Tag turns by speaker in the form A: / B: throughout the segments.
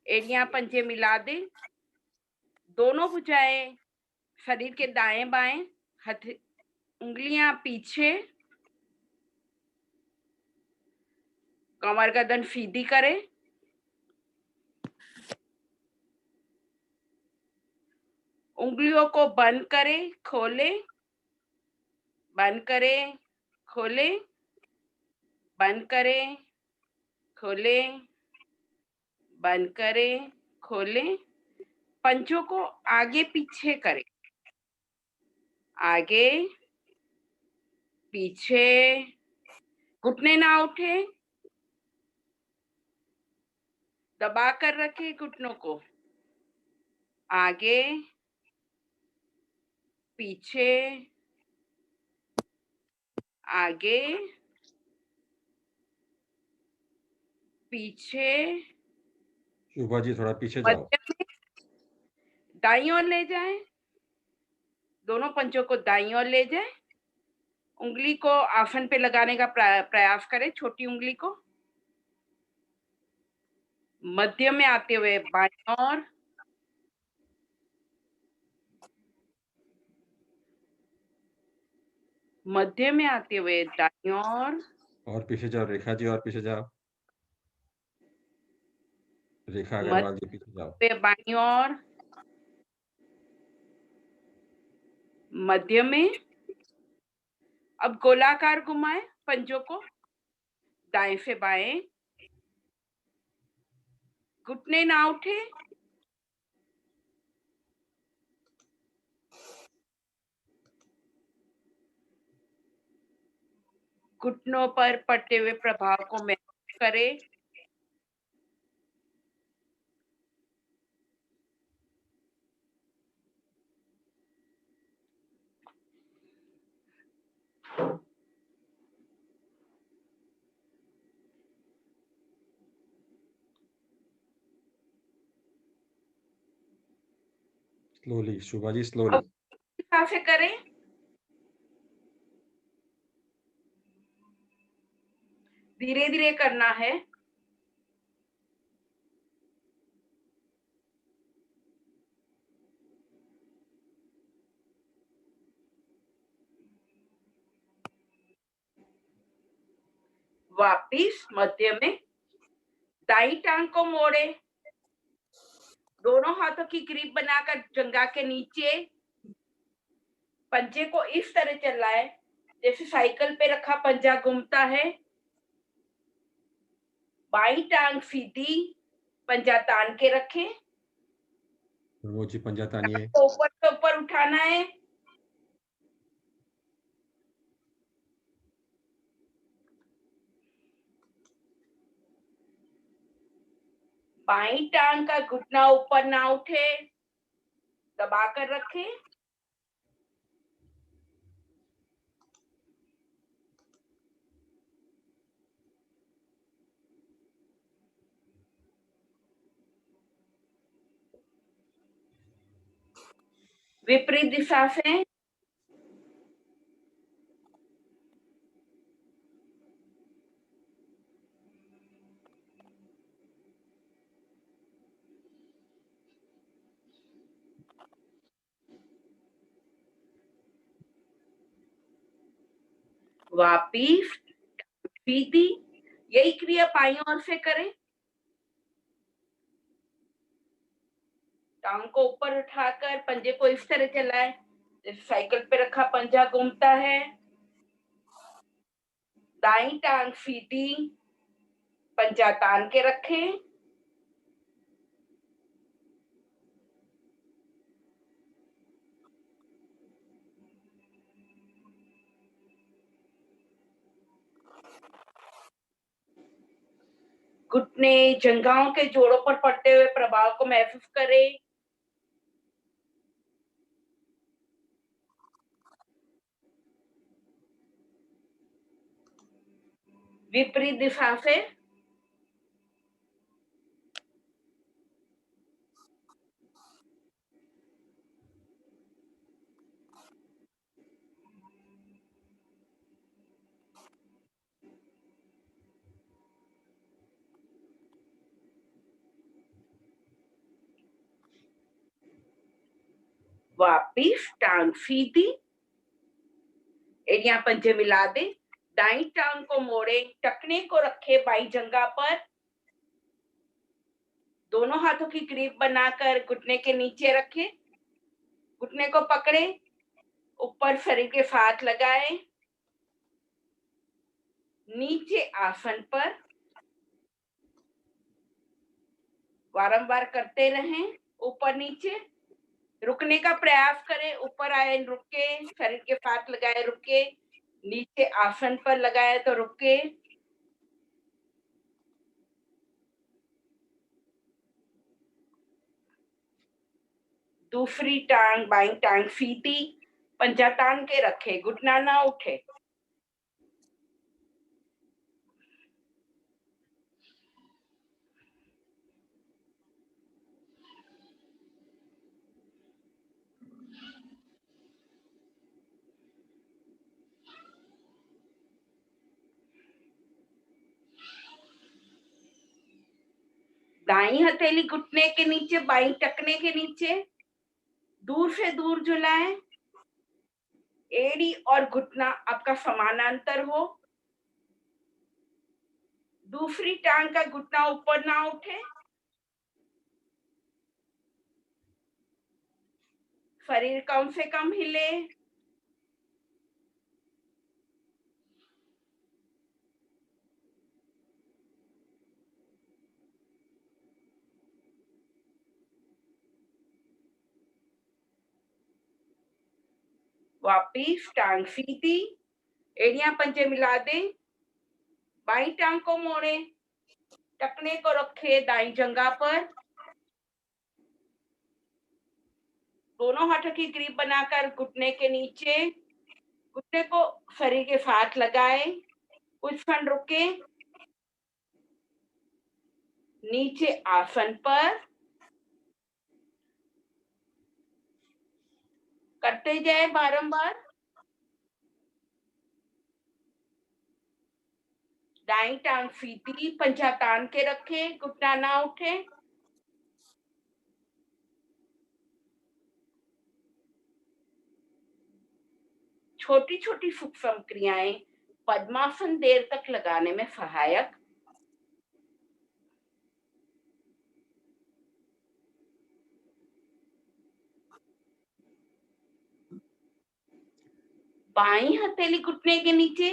A: एड़ियां पंजे मिला दे, दोनों भुजाएं शरीर के दाएं बाएं, उंगलियां पीछे, कमर गर्दन सीधी करे, उंगलियों को बंद करे, खोले, बंद करे, खोले, बंद करे, खोले, बंद करे, खोले। पंजों को आगे पीछे करें, आगे पीछे, घुटने ना उठे, दबा कर रखे घुटनों को, आगे पीछे, आगे पीछे।
B: शुभा जी थोड़ा पीछे जाओ।
A: मध्य में दाईं ओर ले जाएं, दोनों पंजों को दाईं ओर ले जाएं, उंगली को आसन पे लगाने का प्रयास करें, छोटी उंगली को। मध्य में आते हुए बाईं ओर, मध्य में आते हुए दाईं ओर,
B: और पीछे जाओ रेखा जी, और पीछे जाओ। रेखा अग्रवाल जी पीछे जाओ।
A: मध्य बाईं ओर, मध्य में। अब गोलाकार घुमाएं पंजों को, दाएं से बाएं, घुटने ना उठे, घुटनों पर पड़ते हुए प्रभाव को महसूस करें।
B: स्लोली शुभा जी, स्लोली।
A: से करें, धीरे धीरे करना है। वापिस मध्य में, दाई टांग को मोड़े, दोनों हाथों की ग्रिप बनाकर जंघा के नीचे, पंजे को इस तरह चलाए जैसे साइकिल पे रखा पंजा घूमता है। बाई टांग सीधी, पंजा तान के रखें,
B: वो जी पंजा तानिए।
A: ऊपर से ऊपर उठाना है। बाई टांग का घुटना ऊपर ना उठे, दबा कर रखें। विपरीत दिशा से वापिस सीधी, यही क्रिया बाईं ओर से करें। टांग को ऊपर उठाकर पंजे को इस तरह चलाएं जैसे साइकिल पे रखा पंजा घूमता है। दाई टांग सीधी, पंजा तान के रखें। घुटने जंघाओं के जोड़ों पर पड़ते हुए प्रभाव को महसूस करें। विपरीत दिशा से वापिस टांग सीधी, एड़ियां पंजे मिला दे, दाई टांग को मोड़े, टखने को रखे बाई जंघा पर, दोनों हाथों की ग्रिप बनाकर घुटने के नीचे रखे, घुटने को पकड़े, ऊपर शरीर के साथ लगाए, नीचे आसन पर बारंबार करते रहें, ऊपर नीचे रुकने का प्रयास करें, ऊपर आए रुके, शरीर के साथ लगाए रुके, नीचे आसन पर लगाए तो रुके, दूसरी टांग बाई टांग सीधी, पंजा तान के रखे, घुटना ना उठे, दाई हथेली घुटने के नीचे, बाई टखने के नीचे, दूर से दूर झुलाएं, एड़ी और घुटना आपका समानांतर हो, दूसरी टांग का घुटना ऊपर ना उठे, शरीर कम से कम हिले, वापिस टांग सीधी, एड़ियां पंजे मिला दे, बाई टांग को मोड़े, टखने को रखे दाई जंघा पर, दोनों हाथों की ग्रिप बनाकर घुटने के नीचे, घुटने को शरीर के साथ लगाए, कुछ क्षण रुके, नीचे आसन पर करते जाए बारंबार, दाई टांग सीधी, पंजा तान के रखे, घुटना ना उठे, छोटी छोटी सूक्ष्म क्रियाएं पद्मासन देर तक लगाने में सहायक, बाई हथेली घुटने के नीचे,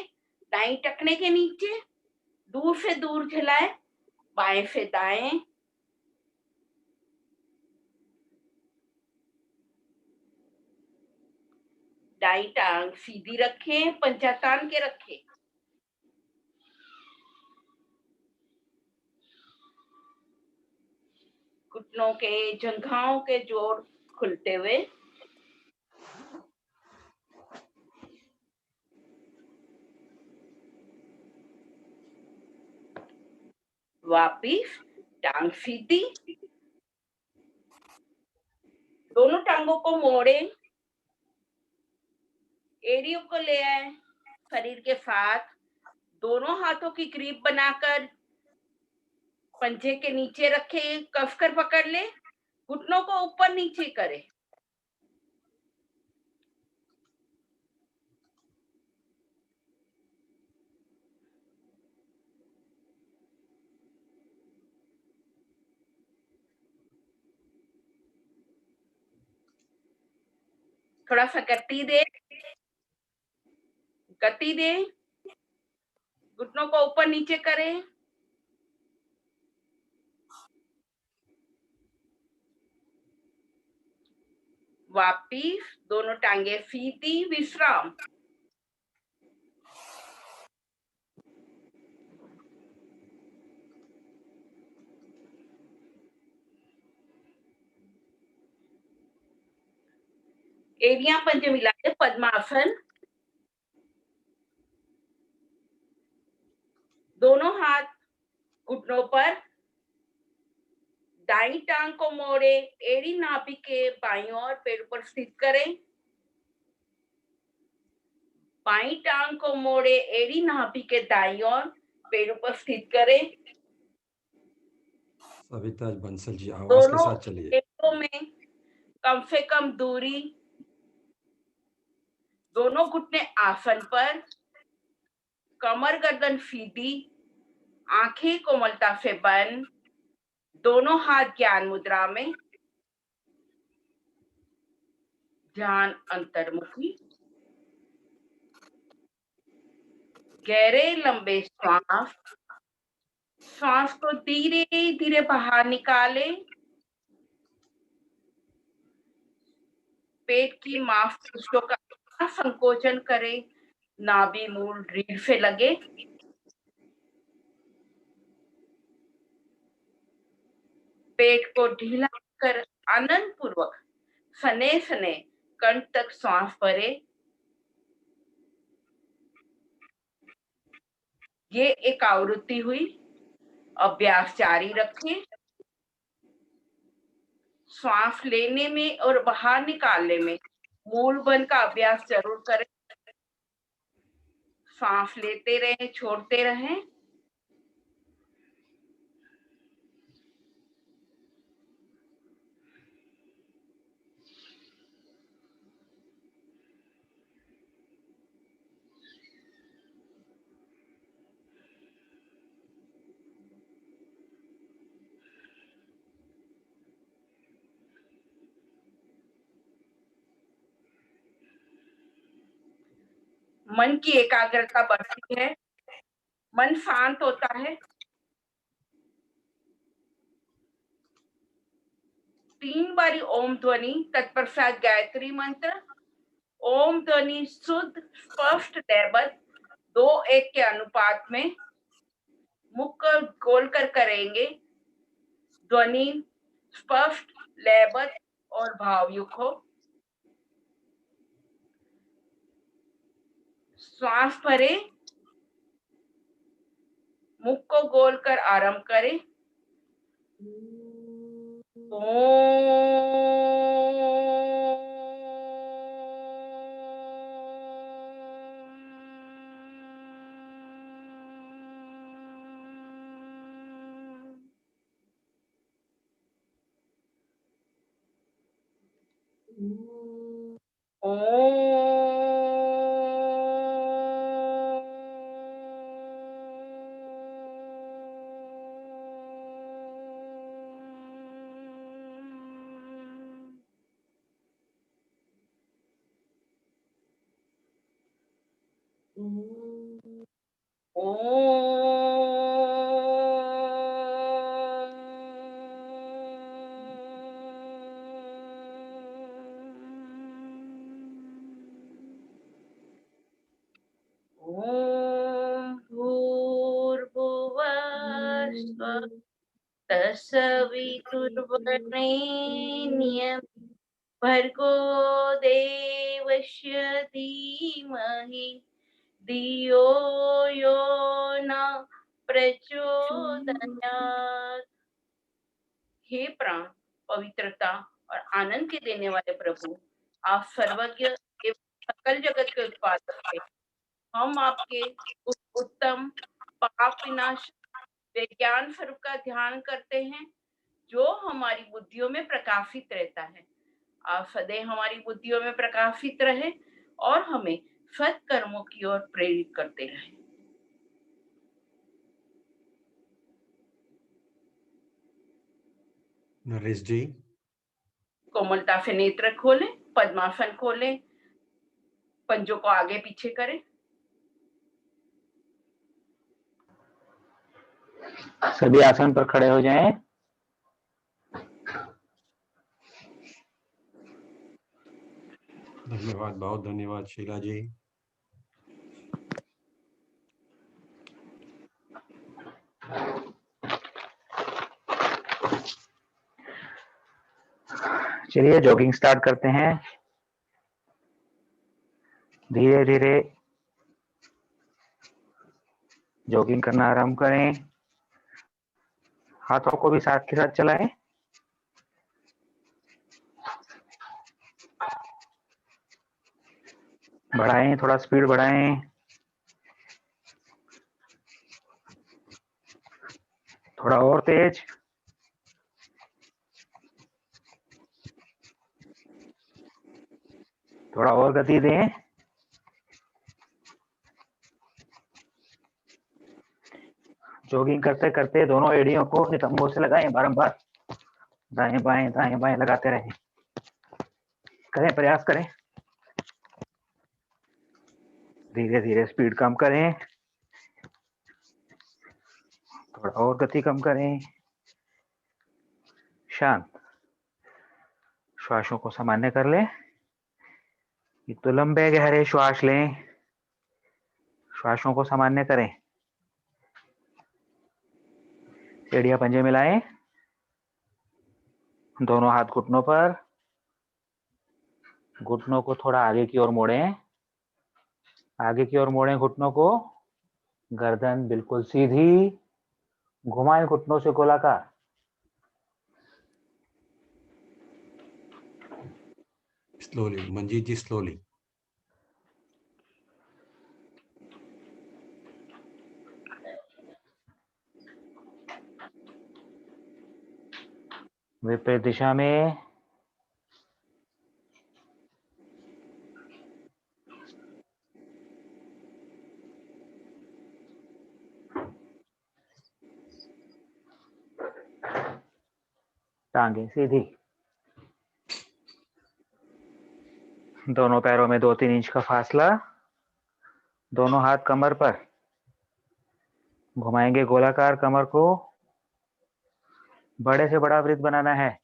A: दाई टखने के नीचे, दूर से दूर झुलाए, बाएं से दाएं, दाई टांग सीधी रखें, पंजा तान के रखें, घुटनों के जंघाओं के जोड़ खुलते हुए, वापिस टांग सीधी, दोनों टांगों को मोड़े, एड़ियों को ले आए, शरीर के साथ दोनों हाथों की ग्रिप बनाकर पंजे के नीचे रखे, कसकर पकड़ ले, घुटनों को ऊपर नीचे करे, थोड़ा सा गति दे, घुटनों को ऊपर नीचे करें, वापिस दोनों टांगे सीधी, विश्राम, एड़ियां पंजे मिला के पद्मासन, दोनों हाथ घुटनों पर, दाई टांग को मोड़े, एड़ी नाभि के बाईं ओर पेड़ पर स्थित करें, बाई टांग को मोड़े, एड़ी नाभि के दाईं ओर पेड़ पर स्थित करें,
B: सविता बंसल जी आवाज के
A: दोनों
B: साथ चलिए।
A: पेड़ों में कम से कम दूरी दोनों घुटने आसन पर, कमर गर्दन सीधी, आंखें कोमलता से बंद, दोनों हाथ ज्ञान मुद्रा में, ध्यान अंतर्मुखी। गहरे लंबे श्वास, श्वास को धीरे धीरे बाहर निकाले। पेट की मांसपेशियों का संकोचन करें, नाभि मूल रीढ़ से लगे। पेट को ढीला कर आनंद पूर्वक सने सने कंठ तक श्वास भरे। ये एक आवृत्ति हुई, अभ्यास जारी रखें। श्वास लेने में और बाहर निकालने में मूल बंद का अभ्यास जरूर करें। सांस लेते रहें, छोड़ते रहें। मन की एकाग्रता बढ़ती है, मन शांत होता है। 3 बारी ओम ध्वनि तत्पश्चात गायत्री मंत्र। ओम ध्वनि शुद्ध स्पष्ट लयबद्ध 2:1 के अनुपात में मुख को खोल कर करेंगे। ध्वनि स्पष्ट लयबद्ध और भावयुक्त हो। श्वास भरे, मुख को गोल कर आरंभ करें। तत्सवितुर्वरेण्यं भर्गो देवस्य धीमहि धियो यो न प्रचोदयात्। हे प्राण, पवित्रता और आनंद के देने वाले प्रभु, आप सर्वज्ञ एवं सकल जगत के उत्पादक हैं। हम आपके उत्तम पाप विनाश विज्ञान स्वरूप का ध्यान करते हैं, जो हमारी बुद्धियों में प्रकाशित रहता है। आप सदैव हमारी बुद्धियों में प्रकाशित रहे और हमें सत्कर्मों की ओर प्रेरित करते रहे।
B: नरेश जी,
A: कोमलता से नेत्र खोलें, पद्मासन खोलें, पंजों को आगे पीछे करें।
C: सभी आसन पर खड़े हो जाएं।
B: धन्यवाद, बहुत धन्यवाद शीला जी।
C: चलिए जॉगिंग स्टार्ट करते हैं। धीरे धीरे जॉगिंग करना आरंभ करें। हाथों को भी साथ के साथ चलाएं। बढ़ाएं, थोड़ा स्पीड बढ़ाएं। थोड़ा और तेज। थोड़ा और गति दें। जॉगिंग करते करते दोनों एड़ियों को नितंबों से लगाएं, बारंबार दाएं बाएं लगाते रहें। करें, प्रयास करें। धीरे धीरे स्पीड कम करें, थोड़ा और गति कम करें। शांत। श्वासों को सामान्य कर लें। एक तो लंबे गहरे श्वास लें, श्वासों को सामान्य करें। एड़ियां पंजे मिलाएं, दोनों हाथ घुटनों पर, घुटनों को थोड़ा आगे की ओर मोड़ें, आगे की ओर मोड़ें घुटनों को। गर्दन बिल्कुल सीधी, घुमाएं घुटनों से गोलाकार।
B: Slowly, Manjeet ji, slowly.
C: विपरीत दिशा में। टांगे सीधी, दोनों पैरों में 2-3 इंच का फासला। दोनों हाथ कमर पर, घुमाएंगे गोलाकार कमर को। बड़े से बड़ा वृत्त बनाना है।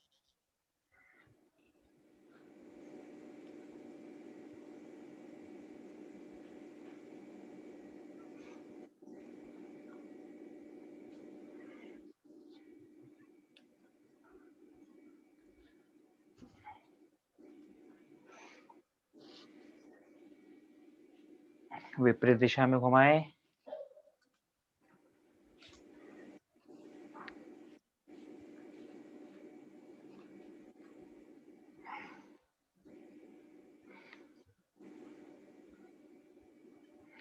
C: विपरीत दिशा में घुमाएं।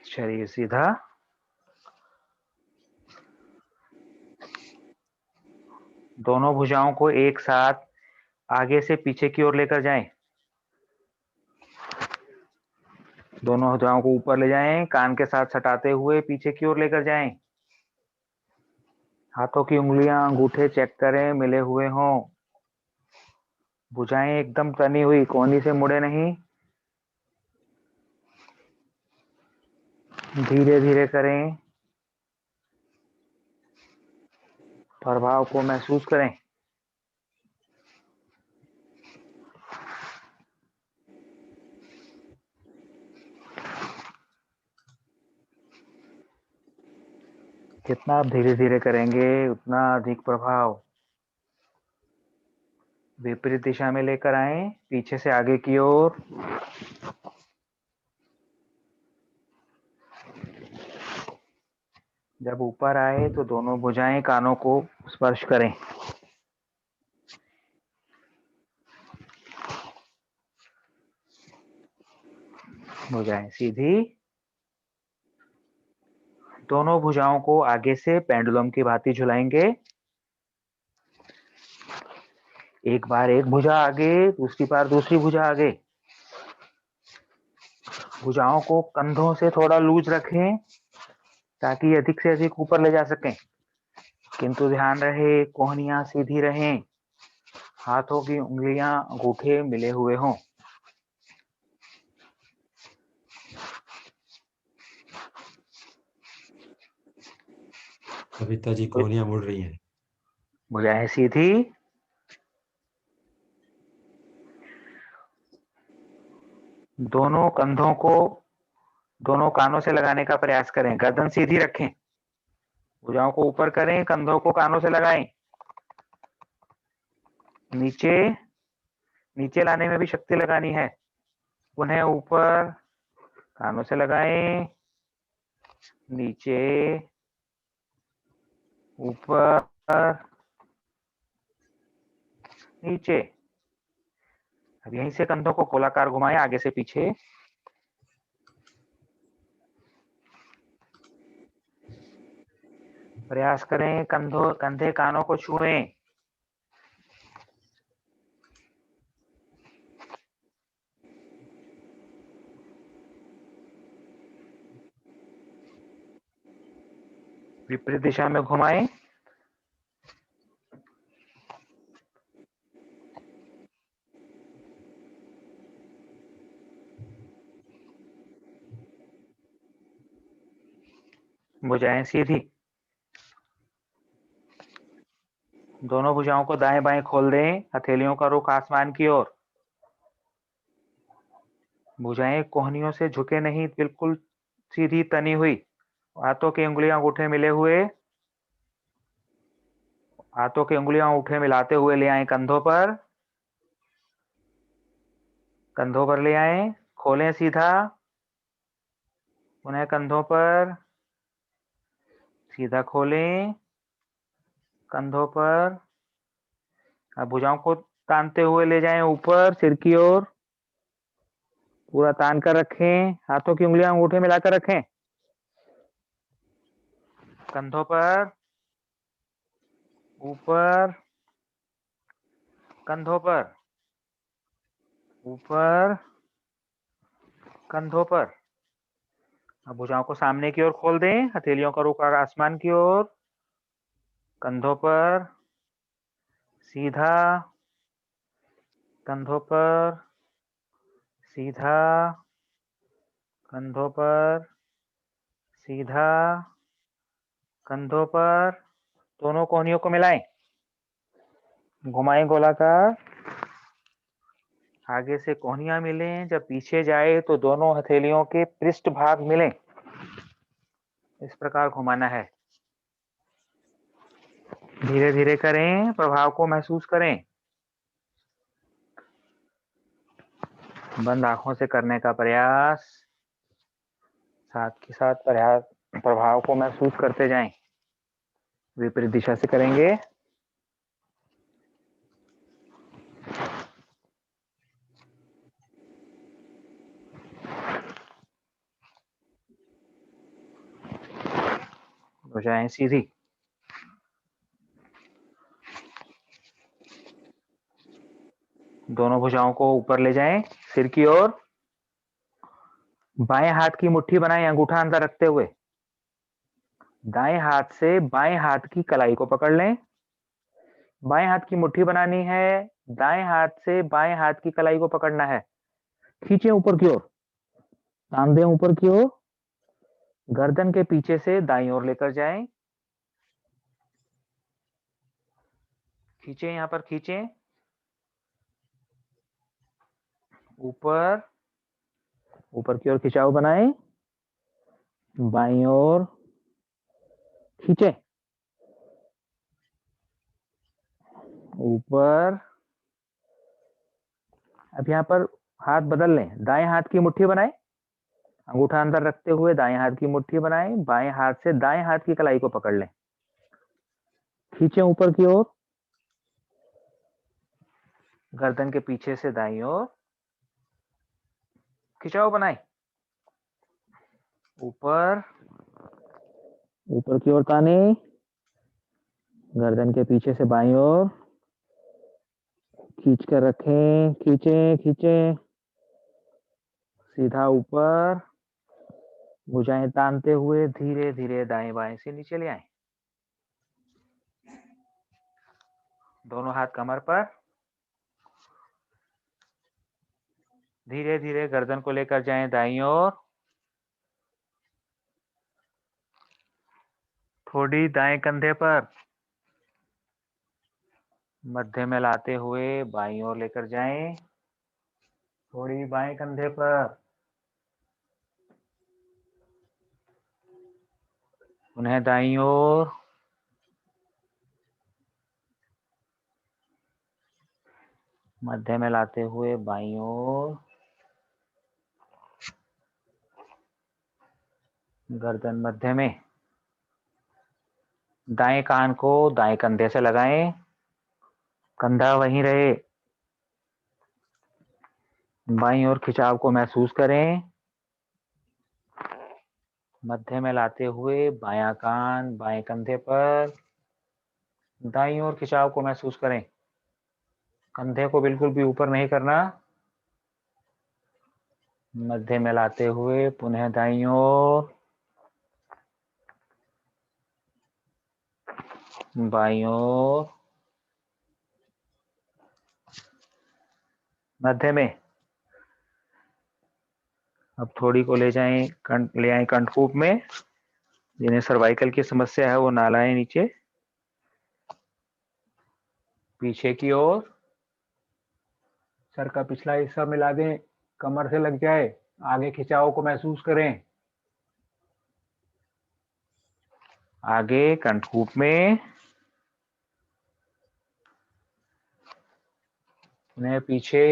C: शरीर सीधा। दोनों भुजाओं को एक साथ आगे से पीछे की ओर लेकर जाएं। दोनों भुजाओं को ऊपर ले जाएं, कान के साथ सटाते हुए पीछे की ओर लेकर जाएं। हाथों की उंगलियां, अंगूठे चेक करें, मिले हुए हों। भुजाएं एकदम तनी हुई, कोहनी से मुड़े नहीं। धीरे धीरे करें, प्रभाव को महसूस करें। जितना आप धीरे धीरे करेंगे उतना अधिक प्रभाव। विपरीत दिशा में लेकर आए, पीछे से आगे की ओर। जब ऊपर आए तो दोनों भुजाएं कानों को स्पर्श करें। भुजाएं सीधी। दोनों भुजाओं को आगे से पेंडुलम की भांति झुलाएंगे। एक बार एक भुजा आगे, दूसरी बार दूसरी भुजा आगे। भुजाओं को कंधों से थोड़ा लूज रखें ताकि अधिक से अधिक ऊपर ले जा सकें, किंतु ध्यान रहे कोहनियां सीधी रहें, हाथों की उंगलियां, अंगूठे मिले हुए हों।
B: कविता जी, कोहनियां मुड़ रही हैं।
C: भुजाएं सीधी। दोनों कंधों को दोनों कानों से लगाने का प्रयास करें। गर्दन सीधी रखें, भुजाओं को ऊपर करें, कंधों को कानों से लगाएं। नीचे नीचे लाने में भी शक्ति लगानी है। पुनः ऊपर, कानों से लगाएं। नीचे, ऊपर, नीचे। अब यहीं से कंधों को गोलाकार घुमाएं, आगे से पीछे। प्रयास करें कंधे कानों को छुएं। विपरीत दिशा में घुमाएं। भुजाएं सीधी। दोनों भुजाओं को दाएं बाएं खोल दें। हथेलियों का रुख आसमान की ओर। भुजाएं कोहनियों से झुके नहीं, बिल्कुल सीधी तनी हुई। हाथों की उंगलियां अंगूठे मिले हुए। हाथों की उंगलियां अंगूठे मिलाते हुए ले आए कंधों पर। कंधों पर ले आए। खोलें सीधा। पुनः कंधों पर। सीधा खोलें। कंधों पर। अब भुजाओं को तानते हुए ले जाएं ऊपर सिर की ओर। पूरा तान कर रखें। हाथों की उंगलियां अंगूठे मिलाकर रखें। कंधों पर। ऊपर। कंधों पर। ऊपर। कंधों पर। अब भुजाओं को सामने की ओर खोल दें। हथेलियों का रुख आसमान की ओर। कंधों पर। सीधा। कंधों पर। सीधा। कंधों पर। सीधा। कंधों पर। दोनों कोहनियों को मिलाएं। घुमाएं गोलाकार। आगे से कोहनियां मिलें। जब पीछे जाए तो दोनों हथेलियों के पृष्ठ भाग मिलें। इस प्रकार घुमाना है। धीरे धीरे करें। प्रभाव को महसूस करें। बंद आंखों से करने का प्रयास। साथ के साथ प्रभाव को महसूस करते जाएं। विपरीत दिशा से करेंगे। भुजाएं सीधी। दोनों भुजाओं को ऊपर ले जाएं सिर की ओर। बाएं हाथ की मुट्ठी बनाएं अंगूठा अंदर रखते हुए। दाएं हाथ से बाएं हाथ की कलाई को पकड़ लें। बाएं हाथ की मुट्ठी बनानी है। दाएं हाथ से बाएं हाथ की कलाई को पकड़ना है। खींचे ऊपर की ओर। तान दें ऊपर की ओर। गर्दन के पीछे से दाईं ओर लेकर जाएं। खींचे, यहां पर खींचे। ऊपर। ऊपर की ओर खिंचाव बनाएं। बाईं ओर खींचे। ऊपर। अब यहां पर हाथ बदल लें। दाएं हाथ की मुट्ठी बनाएं। अंगूठा अंदर रखते हुए दाएं हाथ की मुट्ठी बनाएं। बाएं हाथ से दाएं हाथ की कलाई को पकड़ लें। खींचे ऊपर की ओर। गर्दन के पीछे से दाईं ओर खिंचाव बनाएं। ऊपर। ऊपर की ओर ताने। गर्दन के पीछे से बाईं ओर खींच कर रखें। खींचे खींचे। सीधा ऊपर। भुजाएं तानते हुए धीरे धीरे दाएं बाएं से नीचे ले आए। दोनों हाथ कमर पर। धीरे धीरे गर्दन को लेकर जाएं दाईं ओर। थोड़ी दाएं कंधे पर। मध्य में लाते हुए बाईं ओर लेकर जाएं। थोड़ी बाएं कंधे पर। उन्हें दाईं ओर। मध्य में लाते हुए बाईं ओर। गर्दन मध्य में। दाएं कान को दाएं कंधे से लगाएं। कंधा वहीं रहे। बाईं ओर खिंचाव को महसूस करें। मध्य में लाते हुए बायां कान बाएं कंधे पर। दाईं ओर खिंचाव को महसूस करें। कंधे को बिल्कुल भी ऊपर नहीं करना। मध्य में लाते हुए पुनः दाईं ओर। बाईं ओर, मध्य में। अब थोड़ी को ले आए कंठकूप में। जिन्हें सर्वाइकल की समस्या है वो ना लाएं नीचे। पीछे की ओर सर का पिछला हिस्सा मिला दें, कमर से लग जाए, आगे खिंचाव को महसूस करें। आगे कंठकूप में, उन्हें पीछे,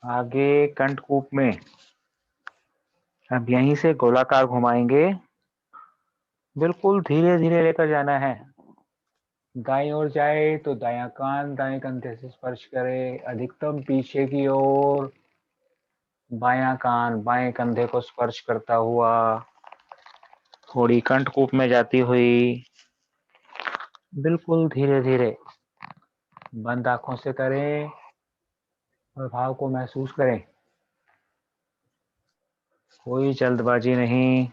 C: आगे कंठकूप में। अब यहीं से गोलाकार घुमाएंगे, बिल्कुल धीरे धीरे लेकर जाना है। दाईं ओर जाए तो दायां कान दाएं कंधे से स्पर्श करे, अधिकतम पीछे की ओर बायां कान बाएं कंधे को स्पर्श करता हुआ थोड़ी कंठकूप में जाती हुई, बिल्कुल धीरे धीरे। बंद आंखों से करें, प्रभाव को महसूस करें, कोई जल्दबाजी नहीं।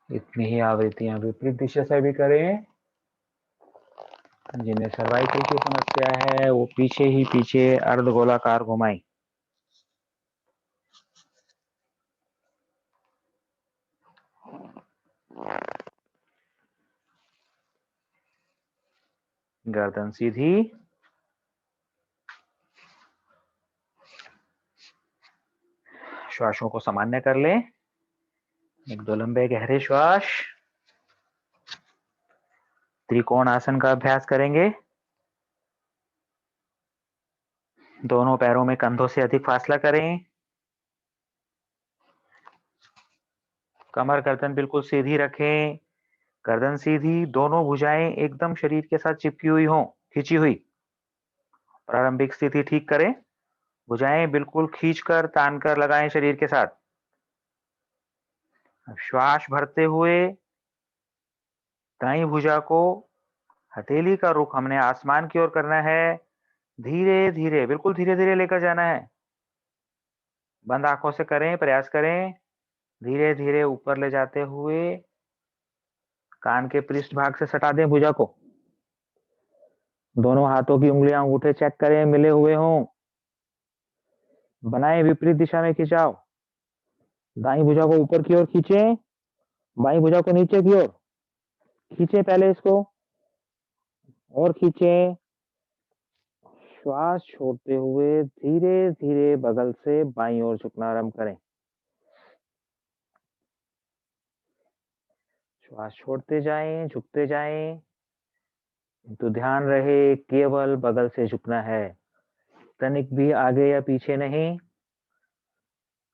C: इतनी ही आवृत्तियां विपरीत दिशा से भी करें। जिन्हें सर्वाइकल की समस्या है वो पीछे ही पीछे अर्धगोलाकार घुमाएं। गर्दन सीधी, श्वासों को सामान्य कर लें। एक दो लंबे गहरे श्वास। त्रिकोण आसन का अभ्यास करेंगे। दोनों पैरों में कंधों से अधिक फासला करें। कमर गर्दन बिल्कुल सीधी रखें। गर्दन सीधी, दोनों भुजाएं एकदम शरीर के साथ चिपकी हुई हों, खींची हुई। प्रारंभिक स्थिति ठीक करें। भुजाएं बिल्कुल खींचकर तानकर लगाएं शरीर के साथ। श्वास भरते हुए दाईं भुजा को, हथेली का रुख हमने आसमान की ओर करना है। धीरे धीरे, बिल्कुल धीरे धीरे लेकर जाना है। बंद आंखों से करें, प्रयास करें। धीरे धीरे ऊपर ले जाते हुए कान के पृष्ठ भाग से सटा दें भुजा को। दोनों हाथों की उंगलियां अंगूठे चेक करें, मिले हुए हों। बनाए विपरीत दिशा में खिंचाव। दाईं भुजा को ऊपर की ओर खींचें, बाईं भुजा को नीचे की ओर खींचें। पहले इसको और खींचें। श्वास छोड़ते हुए धीरे धीरे बगल से बाईं ओर झुकना आरंभ करें। श्वास छोड़ते जाएं, झुकते जाएं। तो ध्यान रहे केवल बगल से झुकना है, तनिक भी आगे या पीछे नहीं।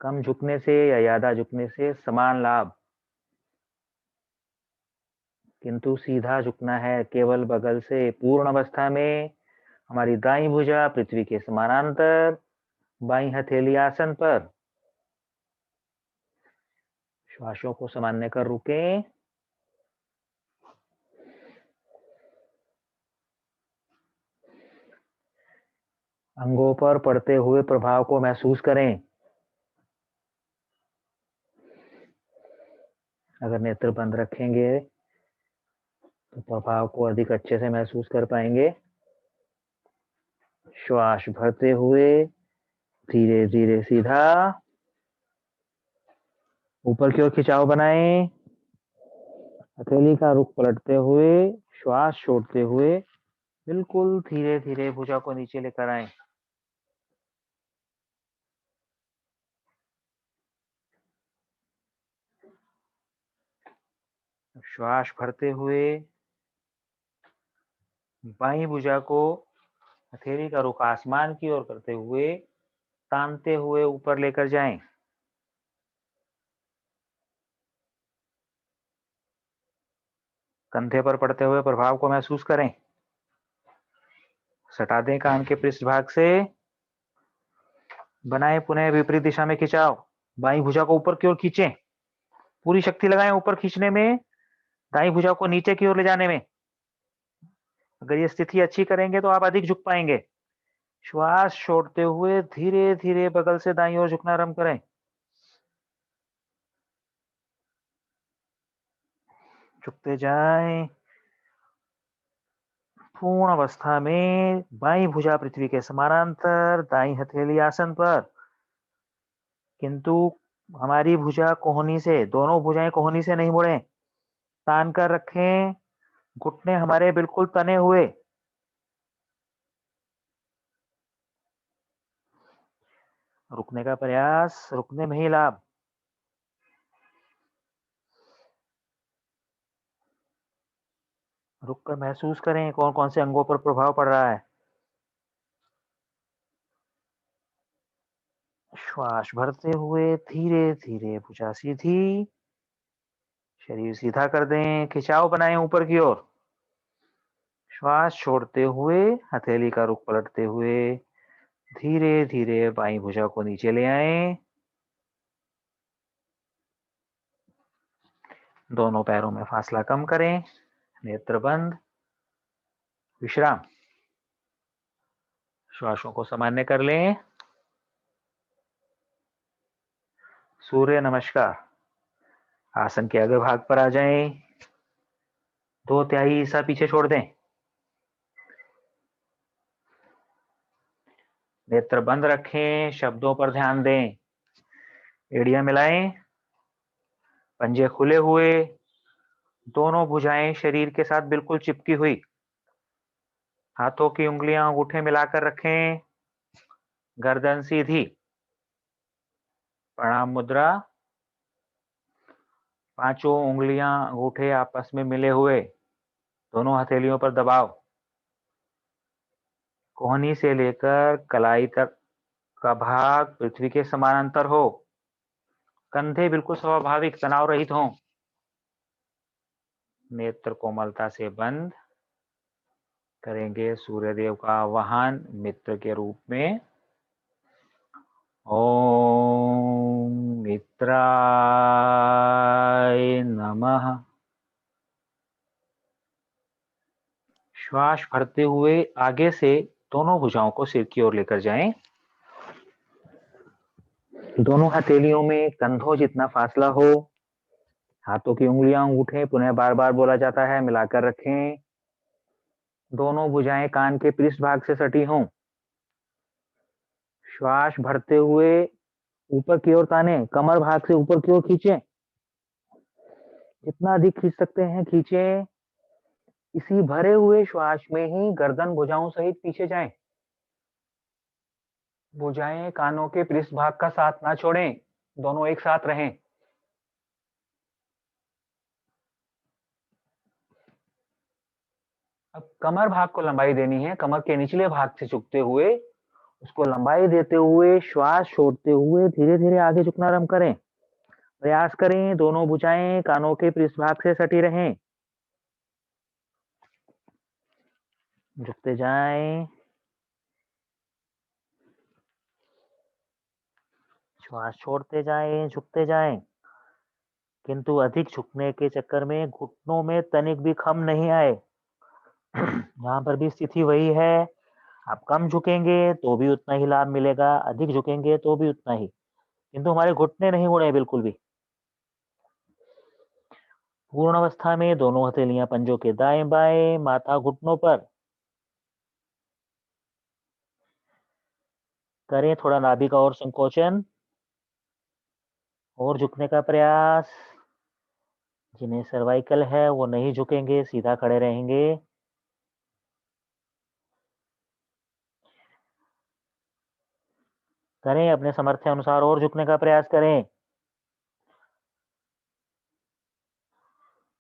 C: कम झुकने से या ज्यादा झुकने से समान लाभ, किंतु सीधा झुकना है केवल बगल से। पूर्ण अवस्था में हमारी दाईं भुजा पृथ्वी के समानांतर, बाईं हथेली आसन पर। श्वासों को सामान्य कर रुकें। अंगों पर पड़ते हुए प्रभाव को महसूस करें। अगर नेत्र बंद रखेंगे तो प्रभाव को अधिक अच्छे से महसूस कर पाएंगे। श्वास भरते हुए धीरे धीरे सीधा ऊपर की ओर खिंचाव बनाएं। हथेली का रुख पलटते हुए, श्वास छोड़ते हुए बिल्कुल धीरे धीरे भुजा को नीचे लेकर आएं। श्वास भरते हुए बाईं भुजा को हथेली का रुख आसमान की ओर करते हुए, तानते हुए ऊपर लेकर जाएं। कंधे पर पड़ते हुए प्रभाव को महसूस करें। सटा दें कान के पृष्ठ भाग से। बनाए पुनः विपरीत दिशा में खिंचाव। बाईं भुजा को ऊपर की ओर खींचें, पूरी शक्ति लगाएं ऊपर खींचने में, दाईं भुजा को नीचे की ओर ले जाने में। अगर ये स्थिति अच्छी करेंगे तो आप अधिक झुक पाएंगे। श्वास छोड़ते हुए धीरे धीरे बगल से दाईं ओर झुकना आरंभ करें। झुकते जाएं। पूर्ण अवस्था में बाईं भुजा पृथ्वी के समानांतर, दाईं हथेली आसन पर, किंतु हमारी भुजा कोहनी से, दोनों भुजाएं कोहनी से नहीं मुड़े, तान कर रखें। घुटने हमारे बिल्कुल तने हुए। रुकने का प्रयास, रुकने में ही लाभ। रुककर महसूस करें कौन कौन से अंगों पर प्रभाव पड़ रहा है। श्वास भरते हुए धीरे धीरे भुजा सीधी, शरीर सीधा कर दें, खिंचाव बनाएं ऊपर की ओर। श्वास छोड़ते हुए हथेली का रुख पलटते हुए धीरे धीरे बाईं भुजा को नीचे ले आएं। दोनों पैरों में फासला कम करें। नेत्र बंद। विश्राम। श्वासों को सामान्य कर लें। सूर्य नमस्कार। आसन के अग्र भाग पर आ जाएं। 2/3 हिस्सा पीछे छोड़ दें। नेत्र बंद रखें, शब्दों पर ध्यान दें। एड़ियां मिलाएं, पंजे खुले हुए, दोनों भुजाएं शरीर के साथ बिल्कुल चिपकी हुई। हाथों की उंगलियां अंगूठे मिलाकर रखें, गर्दन सीधी। प्रणाम मुद्रा। पांचों उंगलियां अंगूठे आपस में मिले हुए, दोनों हथेलियों पर दबाव। कोहनी से लेकर कलाई तक का भाग पृथ्वी के समानांतर हो। कंधे बिल्कुल स्वाभाविक तनाव रहित हों। नेत्र कोमलता से बंद करेंगे सूर्यदेव का आवाहन मित्र के रूप में। ओम मित्राय नमः। श्वास भरते हुए आगे से दोनों भुजाओं को सिर की ओर लेकर जाएं। दोनों हथेलियों में कंधों जितना फासला हो। हाथों की उंगलियां अंगूठे, पुनः बार बार बोला जाता है, मिलाकर रखें। दोनों भुजाएं कान के पृष्ठ भाग से सटी हों। श्वास भरते हुए ऊपर की ओर ताने, कमर भाग से ऊपर की ओर खींचें। जितना अधिक खींच सकते हैं खींचें। इसी भरे हुए श्वास में ही गर्दन भुजाओं सहित पीछे जाएं। भुजाएं कानों के पृष्ठ भाग का साथ ना छोड़ें, दोनों एक साथ रहें। अब कमर भाग को लंबाई देनी है। कमर के निचले भाग से झुकते हुए उसको लंबाई देते हुए श्वास छोड़ते हुए धीरे धीरे आगे झुकना आरंभ करें। प्रयास करें दोनों भुजाएं कानों के पृष्ठभाग से सटी रहें। झुकते जाएं। श्वास छोड़ते जाएं, झुकते जाएं। किंतु अधिक झुकने के चक्कर में घुटनों में तनिक भी खम नहीं आए। यहाँ पर भी स्थिति वही है। आप कम झुकेंगे तो भी उतना ही लाभ मिलेगा, अधिक झुकेंगे तो भी उतना ही। किंतु हमारे घुटने नहीं मुड़े बिल्कुल भी। पूर्ण अवस्था में दोनों हथेलियां पंजों के दाएं बाएं, माथा घुटनों पर। करें थोड़ा नाभि का और संकोचन और झुकने का प्रयास। जिन्हें सर्वाइकल है वो नहीं झुकेंगे, सीधा खड़े रहेंगे। करें अपने सामर्थ्य अनुसार और झुकने का प्रयास करें।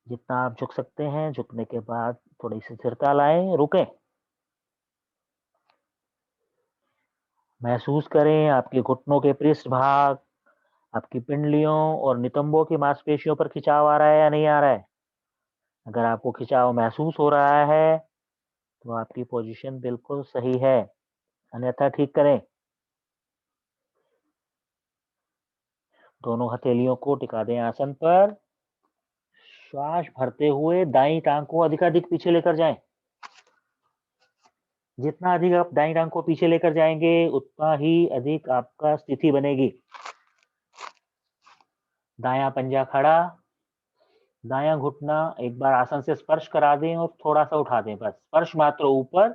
C: जितना आप झुक सकते हैं, झुकने के बाद थोड़ी सी स्थिरता लाएं, रुकें। महसूस करें आपके घुटनों के पृष्ठ भाग, आपकी पिंडलियों और नितंबों की मांसपेशियों पर खिंचाव आ रहा है या नहीं आ रहा है। अगर आपको खिंचाव महसूस हो रहा है तो आपकी पोजीशन बिल्कुल सही है, अन्यथा ठीक करें। दोनों हथेलियों को टिका दें आसन पर। श्वास भरते हुए दाईं टांग को अधिकाधिक पीछे लेकर जाएं। जितना अधिक आप दाईं टांग को पीछे लेकर जाएंगे उतना ही अधिक आपका स्थिति बनेगी। दायां पंजा खड़ा, दायां घुटना एक बार आसन से स्पर्श करा दें और थोड़ा सा उठा दें, बस स्पर्श मात्र ऊपर,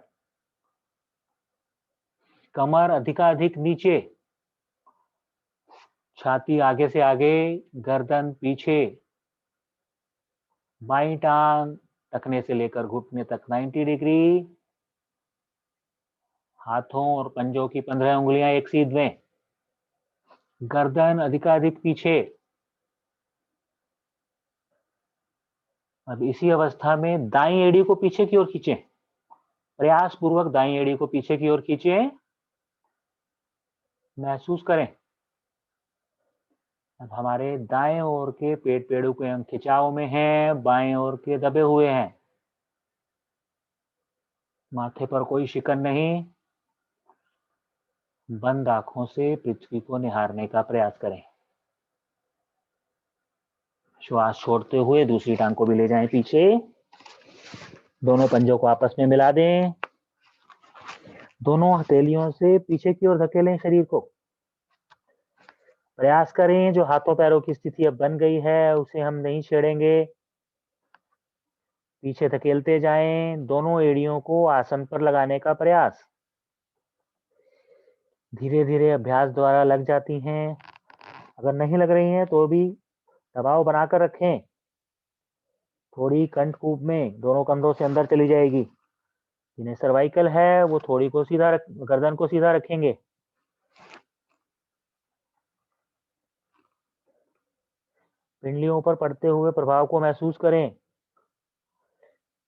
C: कमर अधिकाधिक नीचे, छाती आगे से आगे, गर्दन पीछे, बाईं टांग टखने से लेकर घुटने तक 90 डिग्री, हाथों और पंजों की 15 उंगलियां एक सीध में, गर्दन अधिकाधिक पीछे। अब इसी अवस्था में दाईं एड़ी को पीछे की ओर खींचें, प्रयास पूर्वक दाईं एड़ी को पीछे की ओर खींचें, महसूस करें अब हमारे दाएं ओर के पेट पेड़ों के अंग खिंचाव में हैं, बाएं ओर के दबे हुए हैं, माथे पर कोई शिकन नहीं। बंद आंखों से पृथ्वी को निहारने का प्रयास करें। श्वास छोड़ते हुए दूसरी टांग को भी ले जाएं पीछे, दोनों पंजों को आपस में मिला दें, दोनों हथेलियों से पीछे की ओर धकेलें शरीर को। प्रयास करें जो हाथों पैरों की स्थिति अब बन गई है उसे हम नहीं छेड़ेंगे, पीछे धकेलते जाएं, दोनों एड़ियों को आसन पर लगाने का प्रयास। धीरे धीरे अभ्यास द्वारा लग जाती हैं, अगर नहीं लग रही हैं तो भी दबाव बनाकर रखें। थोड़ी कंठकूप में दोनों कंधों से अंदर चली जाएगी। जिन्हें सर्वाइकल है वो थोड़ी को सीधा गर्दन को सीधा रखेंगे। पिंडलियों पर पड़ते हुए प्रभाव को महसूस करें।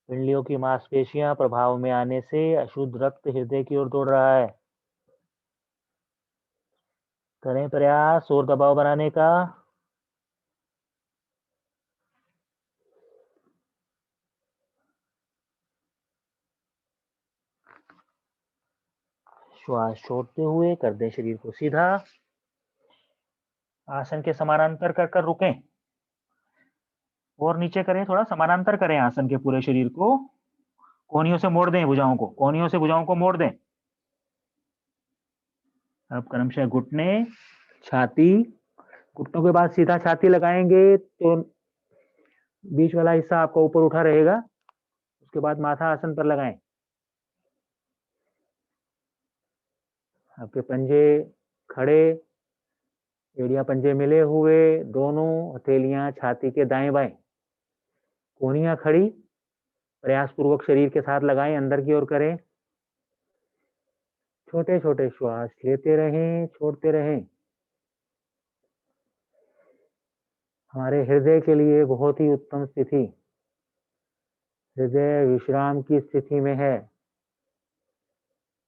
C: पिंडलियों की मांसपेशियां प्रभाव में आने से अशुद्ध रक्त हृदय की ओर दौड़ रहा है। करें प्रयास और दबाव बनाने का। श्वास छोड़ते हुए कर दें शरीर को सीधा, आसन के समानांतर कर कर रुकें और नीचे करें, थोड़ा समानांतर करें आसन के पूरे शरीर को। कोहनियों से मोड़ दें भुजाओं को, कोहनियों से भुजाओं को मोड़ दें। अब क्रमशः घुटने, छाती, घुटनों के बाद सीधा छाती लगाएंगे तो बीच वाला हिस्सा आपका ऊपर उठा रहेगा। उसके बाद माथा आसन पर लगाएं। आपके पंजे खड़े, एड़ियां पंजे मिले हुए, दोनों हथेलियां छाती के दाएं बाएं, कोहनियां खड़ी, प्रयास पूर्वक शरीर के साथ लगाएं, अंदर की ओर करें। छोटे छोटे श्वास लेते रहें, छोड़ते रहें। हमारे हृदय के लिए बहुत ही उत्तम स्थिति, हृदय विश्राम की स्थिति में है।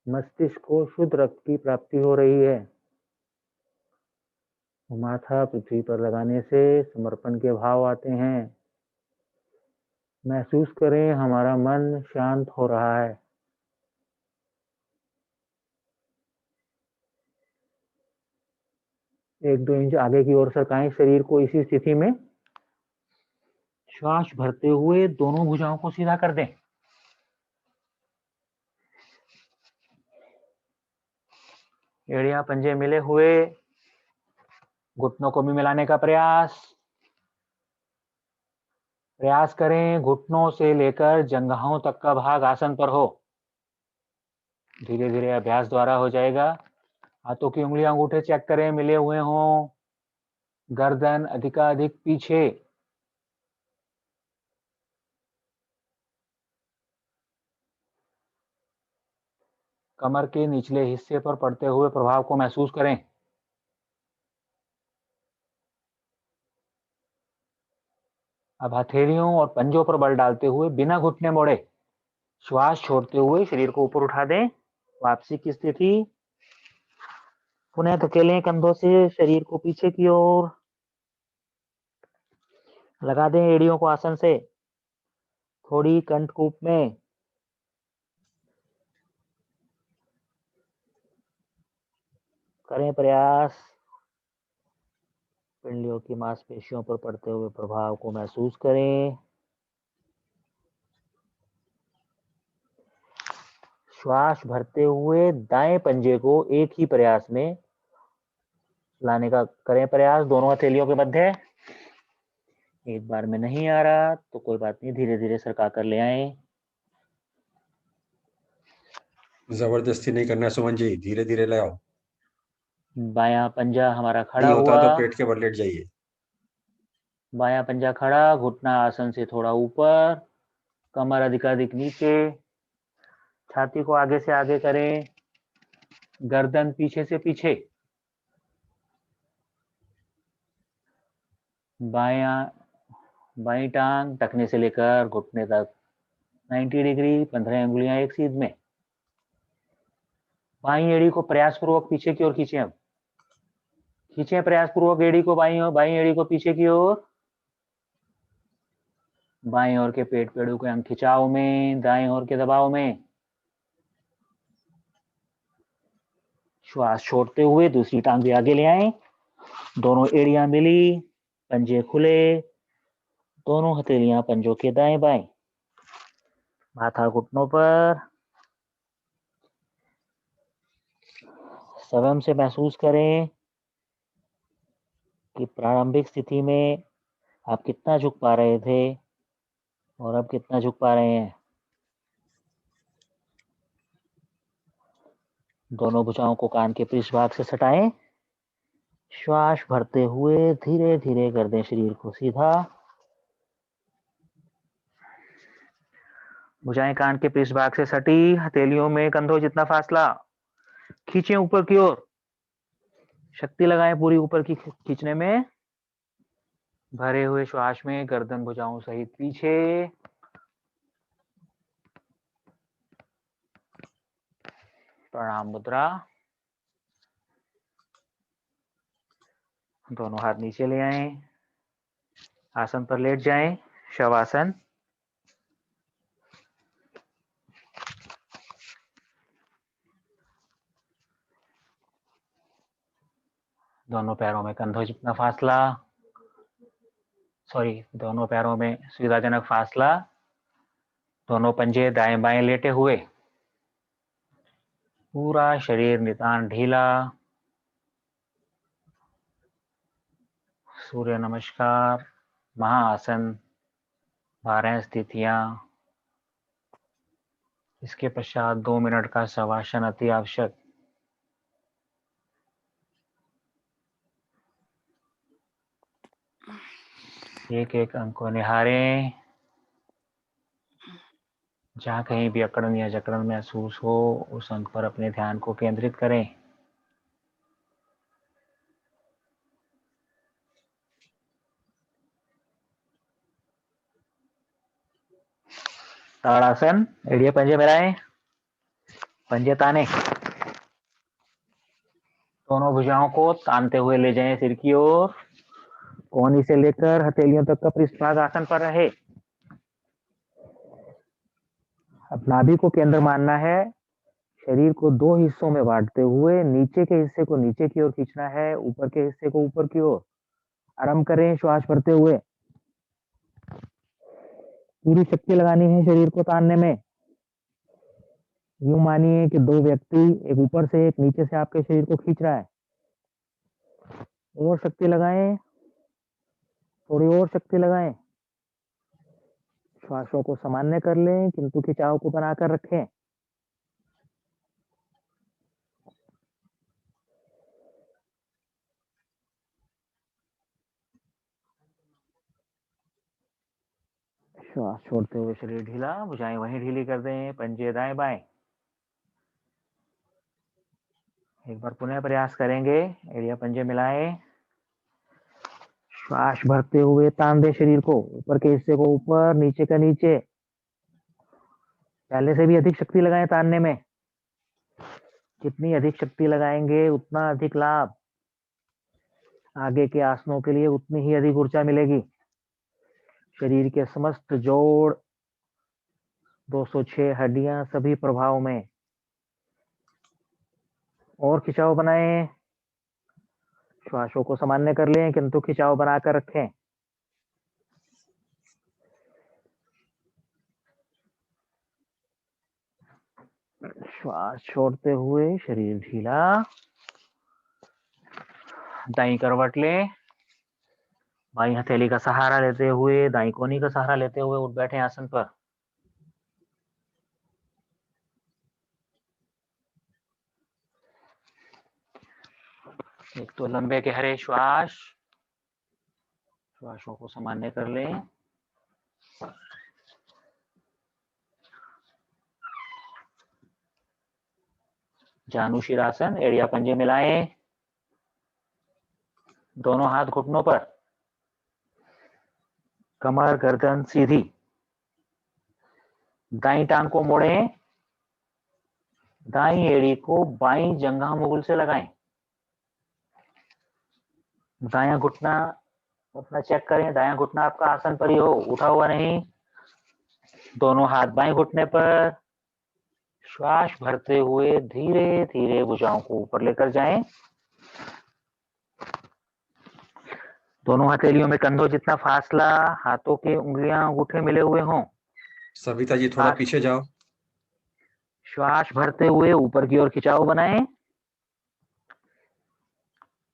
C: मस्तिष्क को शुद्ध रक्त की प्राप्ति हो रही है। माथा पृथ्वी पर लगाने से समर्पण के भाव आते हैं। महसूस करें हमारा मन शांत हो रहा है। एक दो इंच आगे की ओर सरकाएं शरीर को इसी स्थिति में। श्वास भरते हुए दोनों भुजाओं को सीधा कर दें। एड़ियां पंजे मिले हुए, घुटनों को भी मिलाने का प्रयास। प्रयास करें घुटनों से लेकर जंघाओं तक का भाग आसन पर हो। धीरे धीरे अभ्यास द्वारा हो जाएगा। हाथों की उंगलियां अंगूठे चेक करें मिले हुए हों, गर्दन अधिकाधिक पीछे। कमर के निचले हिस्से पर पड़ते हुए प्रभाव को महसूस करें। अब हथेलियों और पंजों पर बल डालते हुए बिना घुटने मोड़े श्वास छोड़ते हुए शरीर को ऊपर उठा दें। वापसी की स्थिति। पुनः धकेलें कंधों से शरीर को पीछे की ओर, लगा दें एड़ियों को आसन से। थोड़ी कंठकूप में करें प्रयास। पिंडलियों की मांसपेशियों पर पड़ते हुए प्रभाव को महसूस करें। श्वास भरते हुए दाएं पंजे को एक ही प्रयास में लाने का करें प्रयास दोनों हथेलियों के मध्य। एक बार में नहीं आ रहा तो कोई बात नहीं, धीरे धीरे सरका कर ले आए।
B: जबरदस्ती नहीं करना सुमन जी, धीरे धीरे ले आओ।
C: बायां पंजा हमारा खड़ा
B: नहीं होता
C: हुआ,
B: तो पेट के बल लेट जाइए।
C: बायां पंजा खड़ा, घुटना आसन से थोड़ा ऊपर, कमर अधिकाधिक नीचे, छाती को आगे से आगे करें, गर्दन पीछे से पीछे। बाईं टांग टखने से लेकर घुटने तक 90 डिग्री, 15 अंगुलियां एक सीध में। बाईं एड़ी को प्रयास पूर्वक पीछे की ओर खींचे। अब खींचे प्रयास पूर्वक एड़ी को, बाईं एड़ी को पीछे की ओर। बाईं ओर के पेट पेड़ों के अंग खिंचाव में, दाएं ओर के दबाव में। श्वास छोड़ते हुए दूसरी टांग भी आगे ले आए, दोनों एड़ियां मिली, पंजे खुले, दोनों हथेलियां पंजों के दाएं बाएं, माथा घुटनों पर। स्वयं से महसूस करें कि प्रारंभिक स्थिति में आप कितना झुक पा रहे थे और अब कितना झुक पा रहे हैं। दोनों भुजाओं को कान के पृष्ठभाग से सटाएं। श्वास भरते हुए धीरे धीरे कर दें शरीर को सीधा। भुजाएं कान के पृष्ठभाग से सटी, हथेलियों में कंधों जितना फासला, खींचे ऊपर की ओर, शक्ति लगाएं पूरी ऊपर की खींचने में। भरे हुए श्वास में गर्दन भुजाओं सहित पीछे। प्रणाम मुद्रा। दोनों हाथ नीचे ले आए, आसन पर लेट जाएं, शवासन। दोनों पैरों में कंधों जितना फासला, दोनों पैरों में सुविधाजनक फासला। दोनों पंजे दाएं बाएं लेटे हुए, पूरा शरीर नितान ढीला। सूर्य नमस्कार, महाआसन, 12 स्थितियां। इसके पश्चात 2 मिनट का शवासन अति आवश्यक। एक एक अंक को निहारें, जहां कहीं भी अकड़न या जकड़न महसूस हो उस अंक पर अपने ध्यान को केंद्रित करें। ताड़ासन, एड़िए पंजे मिलाएं, पंजे ताने। दोनों भुजाओं को तानते हुए ले जाएं सिर की ओर, कोहनी से लेकर हथेलियों तक का पृष्ठभाग आसन पर रहे। अब नाभि को केंद्र मानना है। शरीर को 2 हिस्सों में बांटते हुए नीचे के हिस्से को नीचे की ओर खींचना है, ऊपर के हिस्से को ऊपर की ओर। आराम करें श्वास भरते हुए। पूरी शक्ति लगानी है शरीर को तानने में। यूं मानिए कि 2 व्यक्ति, एक ऊपर से एक नीचे से आपके शरीर को खींच रहा है। और शक्ति लगाएं, थोड़ी और शक्ति लगाएं। श्वासों को सामान्य कर लें, किंतु खिंचाव को बनाकर रखें। श्वास छोड़ते हुए शरीर ढीला, भुजाएं वहीं ढीली कर दें, पंजे दाएं बाएं। एक बार पुनः प्रयास करेंगे, एड़िया पंजे मिलाएं। श्वास भरते हुए तान दे शरीर को, ऊपर के हिस्से को ऊपर, नीचे का नीचे। पहले से भी अधिक शक्ति लगाएं तानने में। जितनी अधिक शक्ति लगाएंगे उतना अधिक लाभ। आगे के आसनों के लिए उतनी ही अधिक ऊर्जा मिलेगी। शरीर के समस्त जोड़, 206 हड्डियां सभी प्रभाव में। और खिंचाव बनाएं। श्वासों को सामान्य कर लें, किंतु खिंचाव बनाकर रखें। श्वास छोड़ते हुए शरीर ढीला, दाई करवट ले, बाई हथेली का सहारा लेते हुए, दाई कोहनी का सहारा लेते हुए उठ बैठे आसन पर। एक तो लंबे गहरे श्वास, श्वासों को सामान्य कर लें। जानुशिरासन, एड़िया पंजे मिलाएं, दोनों हाथ घुटनों पर, कमर गर्दन सीधी, दाई टांग को मोड़ें, दाई एड़ी को बाई जंघा मुगल से लगाएं, दायां घुटना अपना चेक करें, दायां घुटना आपका आसन पर ही हो, उठा हुआ नहीं। दोनों हाथ बाएं घुटने पर, श्वास भरते हुए धीरे धीरे भुजाओं को ऊपर लेकर जाएं। दोनों हथेलियों में कंधों जितना फासला, हाथों के उंगलियां अंगूठे मिले हुए हों।
B: सविता जी थोड़ा पीछे जाओ।
C: श्वास भरते हुए ऊपर की ओर खिंचाव बनाएं।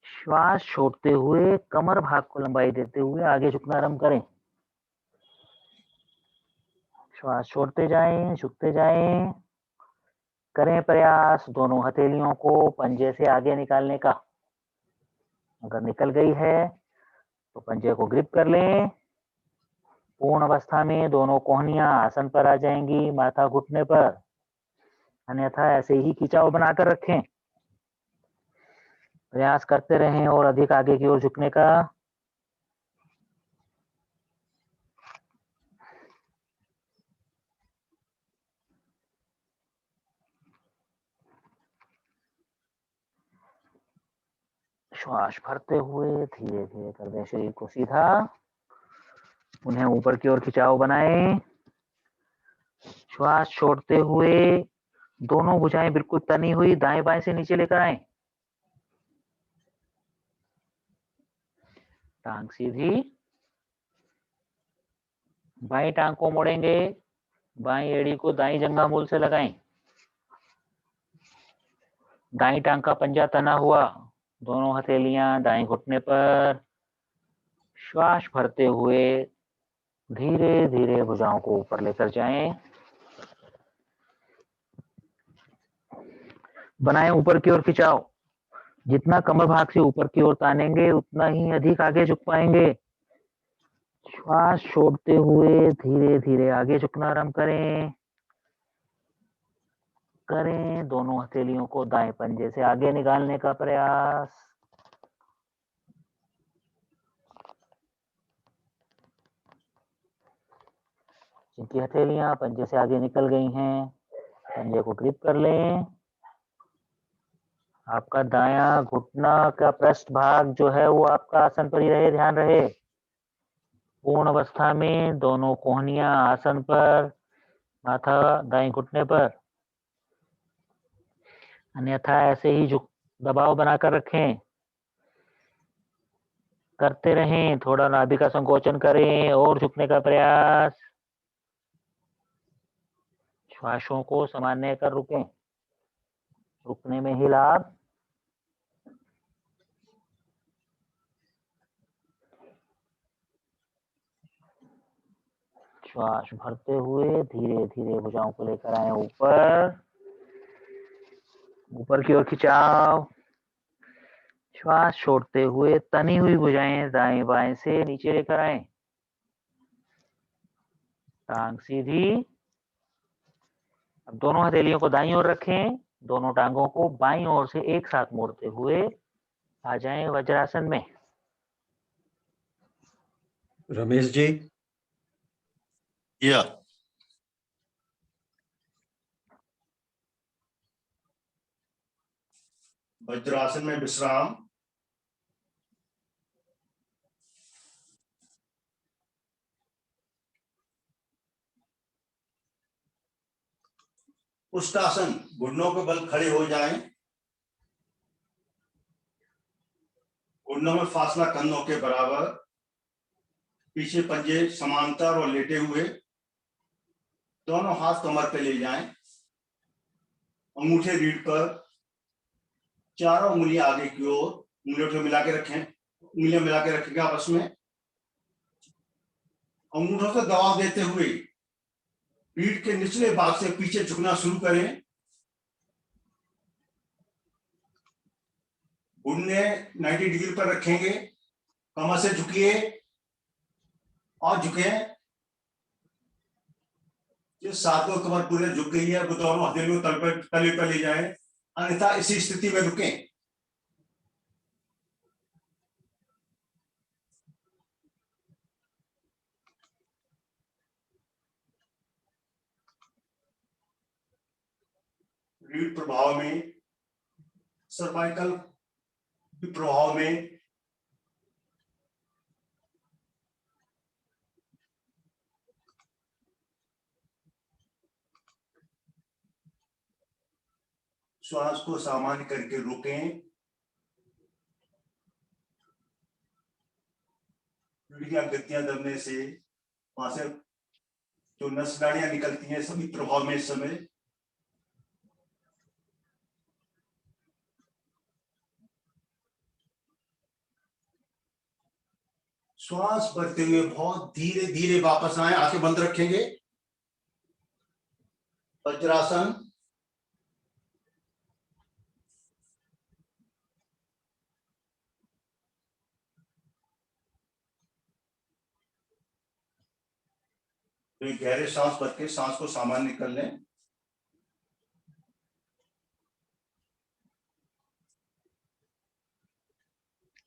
C: श्वास छोड़ते हुए कमर भाग को लंबाई देते हुए आगे झुकना आरंभ करें। श्वास छोड़ते जाएं, झुकते जाएं। करें प्रयास दोनों हथेलियों को पंजे से आगे निकालने का। अगर निकल गई है तो पंजे को ग्रिप कर लें। पूर्ण अवस्था में दोनों कोहनियां आसन पर आ जाएंगी, माथा घुटने पर, अन्यथा ऐसे ही खिंचाव बनाकर रखें। प्रयास करते रहें और अधिक आगे की ओर झुकने का। श्वास भरते हुए धीरे धीरे कर दें शरीर को सीधा, उन्हें ऊपर की ओर खिंचाव बनाएं। श्वास छोड़ते हुए दोनों भुजाएं बिल्कुल तनी हुई दाएं बाएं से नीचे लेकर आएं। टांग सीधी, बाएं टांग को मोड़ेंगे, बाएं एड़ी को दाएं जंघा मूल से लगाएं। दाएं टांग का पंजा तना हुआ, दोनों हथेलियां दाएं घुटने पर। श्वास भरते हुए धीरे धीरे भुजाओं को ऊपर लेकर जाएं। बनाएं ऊपर की ओर खिंचाव। जितना कमर भाग से ऊपर की ओर तानेंगे उतना ही अधिक आगे झुक पाएंगे। श्वास छोड़ते हुए धीरे धीरे आगे झुकना आरंभ करें। दोनों हथेलियों को दाएं पंजे से आगे निकालने का प्रयास। जिनकी हथेलियां पंजे से आगे निकल गई हैं, पंजे को ग्रिप कर लें। आपका दायां घुटना का पृष्ठ भाग जो है वो आपका आसन पर ही रहे, ध्यान रहे। पूर्ण अवस्था में दोनों कोहनियां आसन पर, माथा दाएं घुटने पर, अन्यथा ऐसे ही झुक दबाव बनाकर रखें। करते रहें, थोड़ा नाभि का संकोचन करें और झुकने का प्रयास। श्वासों को सामान्य कर रुकें, रुकने में ही लाभ। श्वास भरते हुए धीरे धीरे भुजाओं को लेकर आए ऊपर, ऊपर की ओर खिंचाव। श्वास छोड़ते हुए तनी हुई भुजाएं दाएं बाएं से नीचे लेकर आए। टांग सीधी। अब दोनों हथेलियों को दाईं ओर रखें, दोनों टांगों को बाईं ओर से एक साथ मोड़ते हुए आ जाएं वज्रासन में।
B: रमेश जी।
D: या वज्रासन में विश्राम। उष्टासन, घुटनों के बल खड़े हो जाएं। घुटनों में फासला कंधों के बराबर, पीछे पंजे समांतर और लेटे हुए, दोनों हाथ कमर पे ले जाएं अंगूठे रीढ़ पर, चारों उंगलियां आगे की ओर, उंगलियों को मिला के रखें, उंगलियां मिला के रखेंगे आपस में। अंगूठों से दबाव देते हुए पीठ के निचले भाग से पीछे झुकना शुरू करें। घुटने 90 डिग्री पर रखेंगे, कमर से झुकिए और झुके। ये सातों कमर पूरे झुक गई है, वो दोनों हथेलियों तले पर ले जाएं, अन्यथा इसी स्थिति में रुकें। रीढ़ प्रभाव में, सर्वाइकल प्रभाव में श्वास को सामान्य करके रोकें। गतियां दबने से वहां से जो नस नाड़ियां निकलती हैं सभी प्रभाव में इस समय। श्वास भरते हुए बहुत धीरे धीरे वापस आए, आंखें बंद रखेंगे। वज्रासन, तो गहरे सांस भर के सांस को सामान्य कर लें।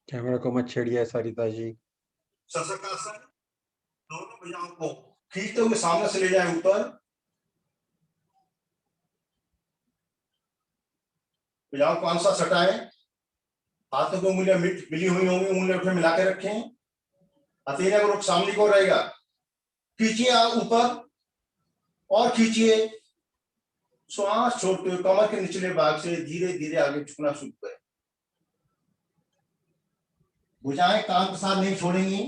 B: कैमरा को मत छेड़िए सरिता जी।
D: शशकासन, दोनों भुजाओं को खींचते हुए सामने से ले जाएं ऊपर। भुजाओं को अंसा सटाएं, हाथों को उंगलियां मिली हुई होंगी, उंगलियों मिला के रखें। हथेलियों का रुख सामने को रहेगा। खींचिए ऊपर और खींचिए। श्वास छोड़ते हुए कमर के निचले भाग से धीरे धीरे आगे झुकना शुरू करें। भुजाएं कान के साथ नहीं छोड़ेंगी।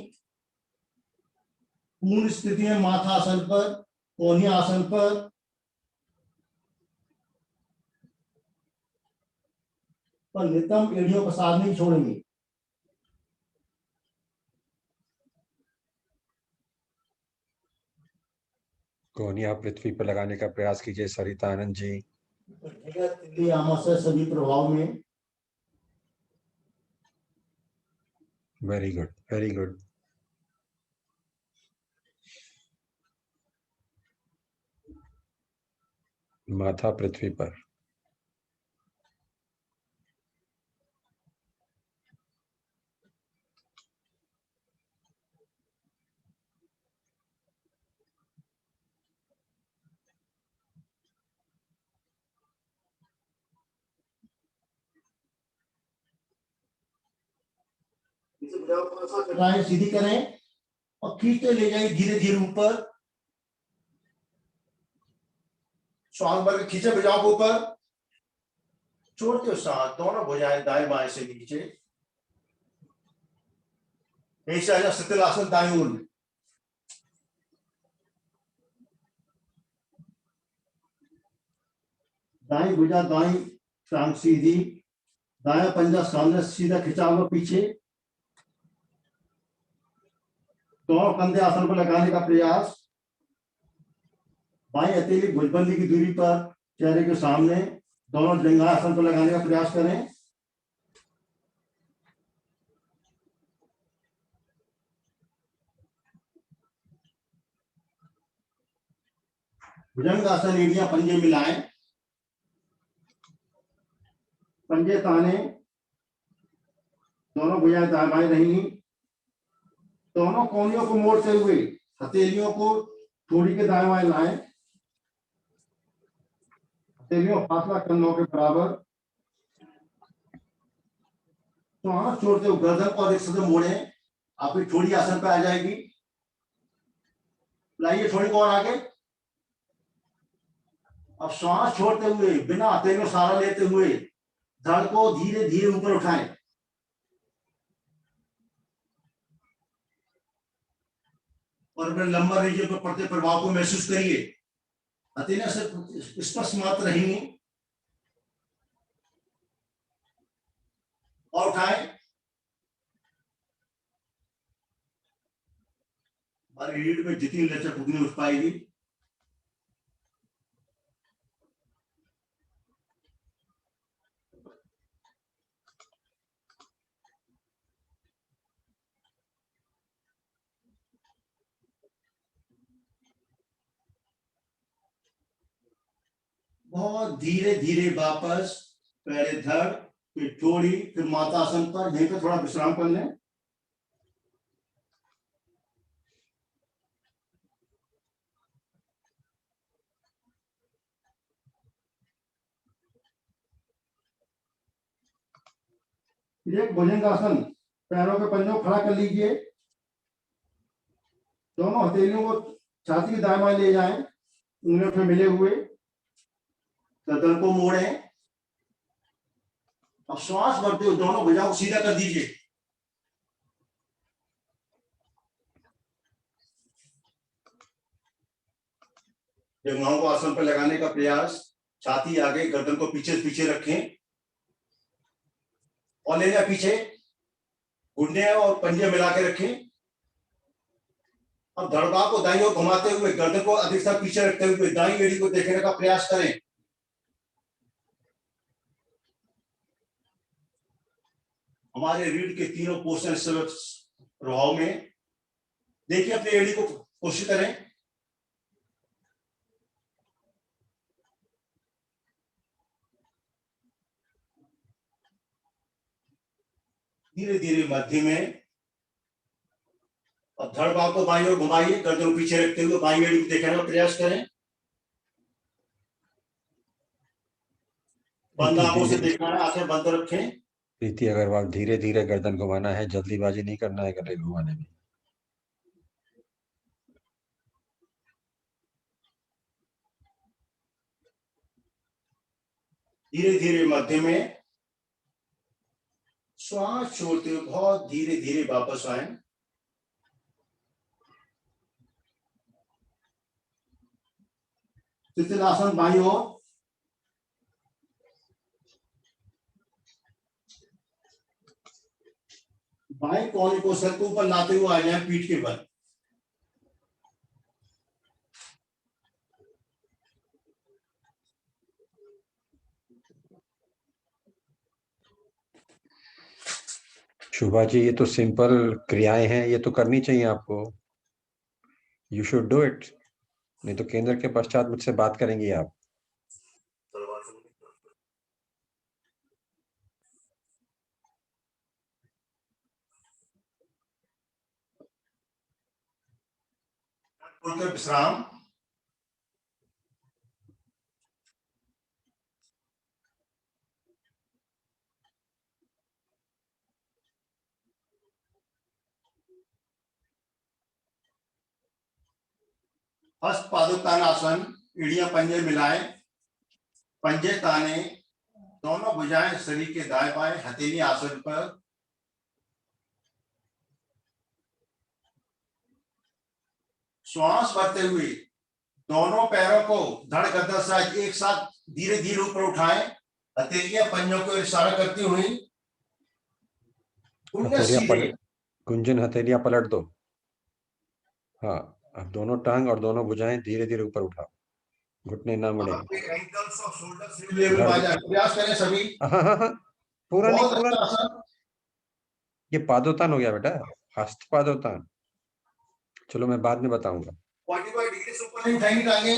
D: पूर्ण स्थिति में माथा आसन पर, कोहनी आसन पर। नितंब एड़ियों का साथ नहीं छोड़ेंगे।
B: कोहनिया पृथ्वी पर लगाने का प्रयास कीजिए सरिता आनंद जी।
D: से सभी प्रभाव में।
B: Very good, very good. माथा पृथ्वी पर।
D: सीधी करें और खींचते ले जाइए धीरे धीरे ऊपर। श्वास भर के खींचे भुजाओं को ऊपर, छोड़ते हो सांस। दोनों भुजाएं दाएं बाएं से नीचे। ऐसा शिथिल आसन दाएं ओर में। दाएं भुजा दाएं टांग सीधी, दाया पंजा सामने सीधा खिंचा हुआ पीछे। दोनों कंधे आसन पर लगाने का प्रयास। बाएं हथेली भुजबंदी की दूरी पर चेहरे के सामने। दोनों जंघा आसन पर लगाने का प्रयास करें। भुजंग आसन, एड़ियां पंजे मिलाएं, पंजे ताने। दोनों भुजाएं दाएं बाएं रहेंगी। दोनों कोहनियों को मोड़ते हुए हथेलियों को थोड़ी के दाएं बाएं लाएं। हथेलियों फासला कंधों के बराबर। श्वास छोड़ते हुए गर्दन और एक सदम मोड़े। आपकी थोड़ी आसन पे आ जाएगी। लाइए थोड़ी और आगे। अब श्वास छोड़ते हुए बिना हथेलियों सहारा लेते हुए धड़ को धीरे धीरे ऊपर उठाएं। और अपने लंबर रीजन पर पड़ते प्रभाव को महसूस करिए। हथेलियां से स्पर्श मात्र रहेंगी। और उठाएं। हमारी रीढ़ में जितनी लचक उतनी उठ पाएगी। बहुत धीरे धीरे वापस पहले धड़, फिर जोड़ी, फिर मातासन पर यहीं पे थोड़ा विश्राम कर लें। एक भुजंगासन, पैरों के पंजों खड़ा कर लीजिए। दोनों हथेलियों को छाती के दाएं बाएं ले जाएं, उंगलियों पे मिले हुए। गर्दन को मोड़ें। अब श्वास भरते हुए दोनों भुजाओं को सीधा कर दीजिए। जंघाओं को आसन पर लगाने का प्रयास। छाती आगे, गर्दन को पीछे पीछे रखें और ले जाए पीछे। घुटने और पंजे मिला के रखें। अब धड़बाग को दाईं ओर घुमाते हुए गर्दन को अधिकतर पीछे रखते हुए दाईं एड़ी को देखने का प्रयास करें। हमारे रीढ़ के तीनों पोर्शन प्रभाव में देखिए, अपनी एड़ी को कोशिश करें। धीरे धीरे मध्य में। अब धड़ बाग को बाईं ओर घुमाइए, गर्दन को पीछे रखते हुए बाईं एड़ी को देखने का प्रयास करें। बंद आंखों से देखना है, आंखें बंद रखें।
B: प्रीति अग्रवाल, धीरे धीरे गर्दन घुमाना है, जल्दीबाजी नहीं करना है गले घुमाने में।
D: धीरे धीरे मध्य में। श्वास छोड़ते हुए बहुत धीरे धीरे वापस आए। शिथिलासन बाईं ओर। बाएं कोहनी को सर के ऊपर लाते हुए आ जाए, पीठ के बल।
B: शुभा जी, ये तो सिंपल क्रियाएं हैं, ये तो करनी चाहिए आपको। यू शुड डू इट, नहीं तो केंद्र के पश्चात मुझसे बात करेंगी आप।
D: विश्राम। हस्त पादोत्तानासन, एड़ियां पंजे मिलाएं, पंजे ताने, दोनों भुजाएं शरीर के दाएं बाएं, हथेली आसन पर। श्वास भरते हुए दोनों पैरों को धड़ गर्दन से एक साथ धीरे धीरे ऊपर उठाएं। हथेलियां पंजों को इशारा करती हुई
B: गुंजन हथेलियां पलट दो। हाँ, अब दोनों टांग और दोनों भुजाएं धीरे धीरे ऊपर उठाओ, घुटने ना मुड़े।
D: प्रयास करें सभी।
B: हाँ, पूरा नहीं, पूरा
D: अच्छा।
B: ये पादोत्तान हो गया बेटा, हस्त पादोत्तान। चलो मैं बाद में बताऊंगा।
D: 45 डिग्री से ऊपर नहीं उठाएंगे टांगे,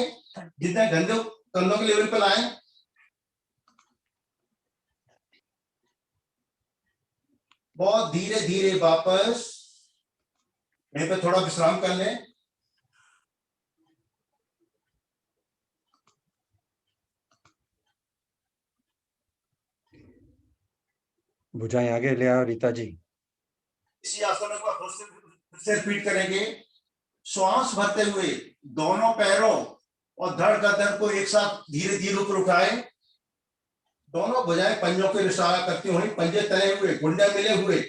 D: जितना कंधों के लेवल पर लाएं। बहुत धीरे धीरे वापस, यहीं पे थोड़ा विश्राम कर लें।
B: भुजाएं आगे ले आओ रीता जी।
D: इसी आसन में फिर रिपीट करेंगे। श्वास भरते हुए दोनों पैरों और धड़ गर्दन को एक साथ धीरे धीरे ऊपर उठाएं। दोनों भुजाएं पंजों के इशारा करती हुई, पंजे तले हुए, घुंडे मिले हुए।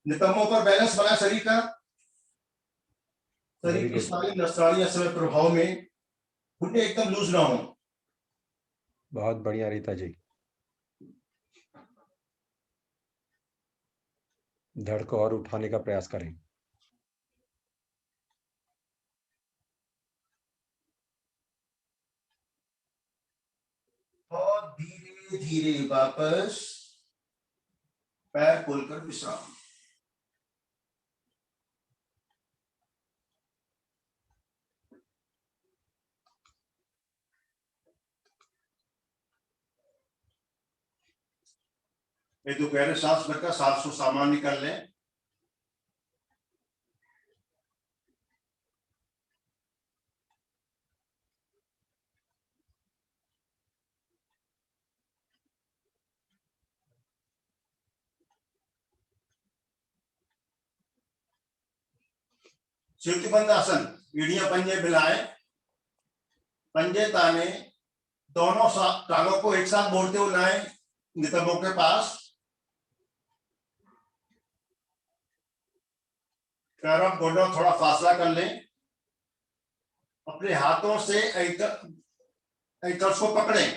D: नितंबों पर बैलेंस बना शरीर का। शरीर की सारी नसवाड़ियां समय प्रभाव में, घुंडे एकदम लूज ना हो।
B: बहुत बढ़िया रीता जी। धड़ को और उठाने का प्रयास करें।
D: और धीरे धीरे वापस पैर खोलकर विश्राम। ये तो गहरे सांस भरकर सांस को सामान्य कर लें। शिवबंद आसन, एड़ियां पंजे मिलाएं, पंजे ताने, दोनों टांगों को एक साथ मोड़ते हुए लाएं नितंबों के पास। पैरों घुटनों थोड़ा फासला कर लें। अपने हाथों से एंकल्स को पकड़ें,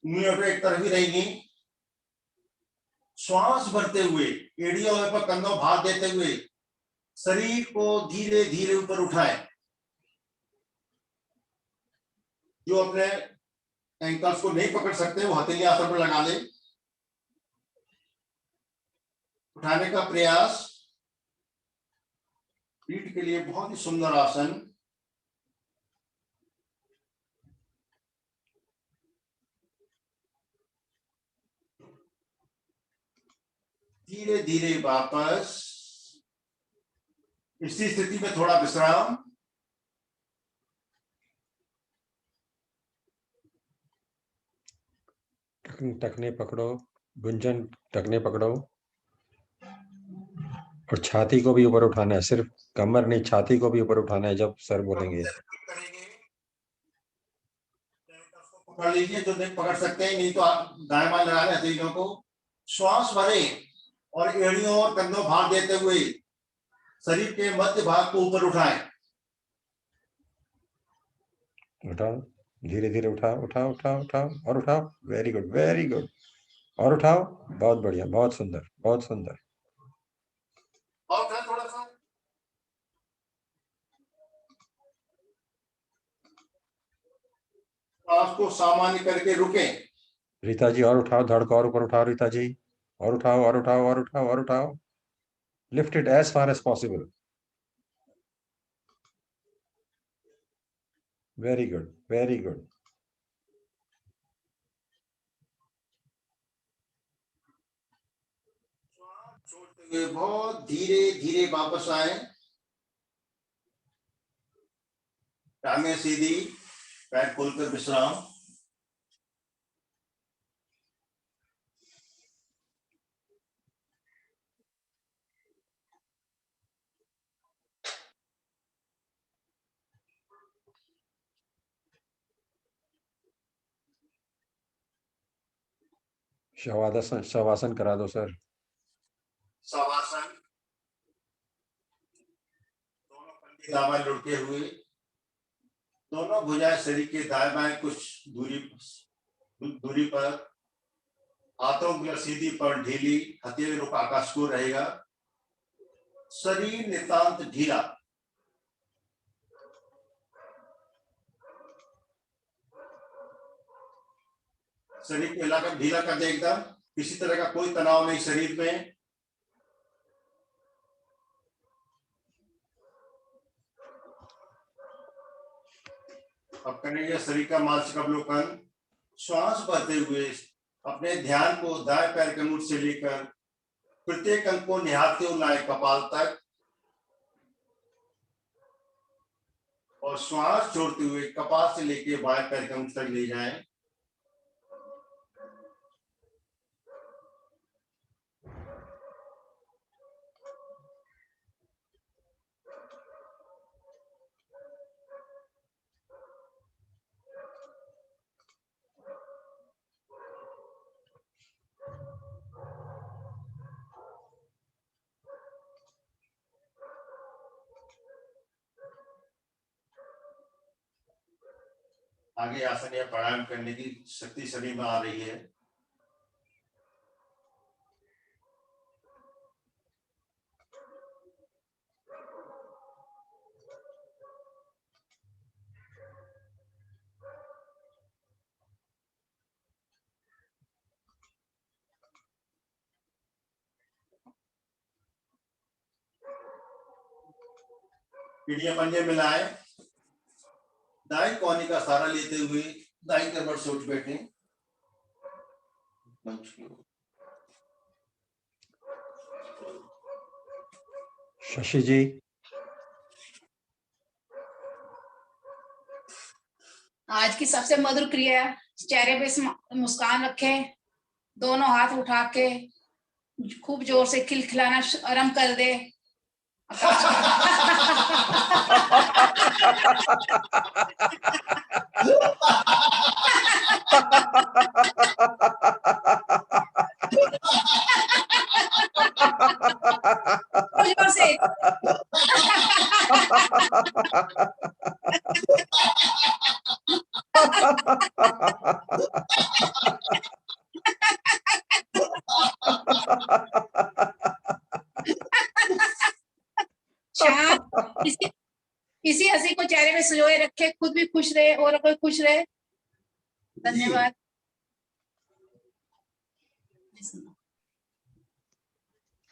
D: उंगलियों पे एक तरफ ही रहेंगी। श्वास भरते हुए एड़ियों पर कंधों भार देते हुए शरीर को धीरे धीरे ऊपर उठाएं। जो अपने एंकल्स को नहीं पकड़ सकते वो हथेली आसन पर लगा लें। उठाने का प्रयास। पीठ के लिए बहुत ही सुंदर आसन। धीरे धीरे वापस इसी स्थिति में थोड़ा विश्राम।
B: टखने पकड़ो, गुंजन टखने पकड़ो और छाती को भी ऊपर उठाना है, सिर्फ कमर नहीं, छाती को भी ऊपर उठाना है जब सर बोलेंगे।
D: पकड़ लीजिए जो नहीं पकड़ सकते हैं, नहीं तो आप दाएं बाएं लगा लें हथेलियों को। श्वास भरें और एड़ियों और कंधों भार देते हुए शरीर के मध्य भाग को ऊपर उठाएं।
B: उठाओ, धीरे धीरे उठाओ, उठाओ उठाओ उठाओ और उठाओ। Very good, very good. और उठाओ, बहुत बढ़िया, बहुत सुंदर, बहुत सुंदर।
D: और उठाएं थोड़ा सा। सांस को सामान्य करके रुकें।
B: रीता जी और उठाओ, धड़ को और ऊपर उठाओ रीता जी, और उठाओ और उठाओ और उठाओ और उठाओ। Lift it as far as possible. Very good, very good.
D: छोड़ते हुए बहुत धीरे धीरे वापस आए। टांगे सीधी, पैर खोलकर विश्राम।
B: शवासन करा दो सर।
D: शवासन। दोनों कंधे दाएं लुढ़के हुए, दोनों भुजाएं शरीर के दाएं बाएं कुछ दूरी पर। हाथों की सीधी पर ढीली, हथेली रुख आकाश को रहेगा। शरीर नितांत ढीला। शरीर को हिलाकर ढीला कर दे एकदम। किसी तरह का कोई तनाव नहीं शरीर में। अब करेंगे शरीर का मानसिक अवलोकन। श्वास भरते हुए अपने ध्यान को दाएं पैर के मुठ से लेकर प्रत्येक अंग को निहारते हुए लाए कपाल तक, और श्वास छोड़ते हुए कपाल से लेकर बाएं पैर के मुठ तक ले जाएं। आगे आसन या प्राणायाम करने की शक्ति शरीर में आ रही है। पीढ़ियां पंजे मिलाए, दाएं कोहनी का सहारा लेते हुए दाएं करवट से उठ बैठे।
B: शशि जी,
E: आज की सबसे मधुर क्रिया, चेहरे पे मुस्कान रखे, दोनों हाथ उठा के खूब जोर से खिलखिलाना आरंभ कर दे। खूब जोर से। शाम इसी हंसी को चेहरे में संजोए रखे, खुद भी खुश रहे और कोई खुश रहे। धन्यवाद।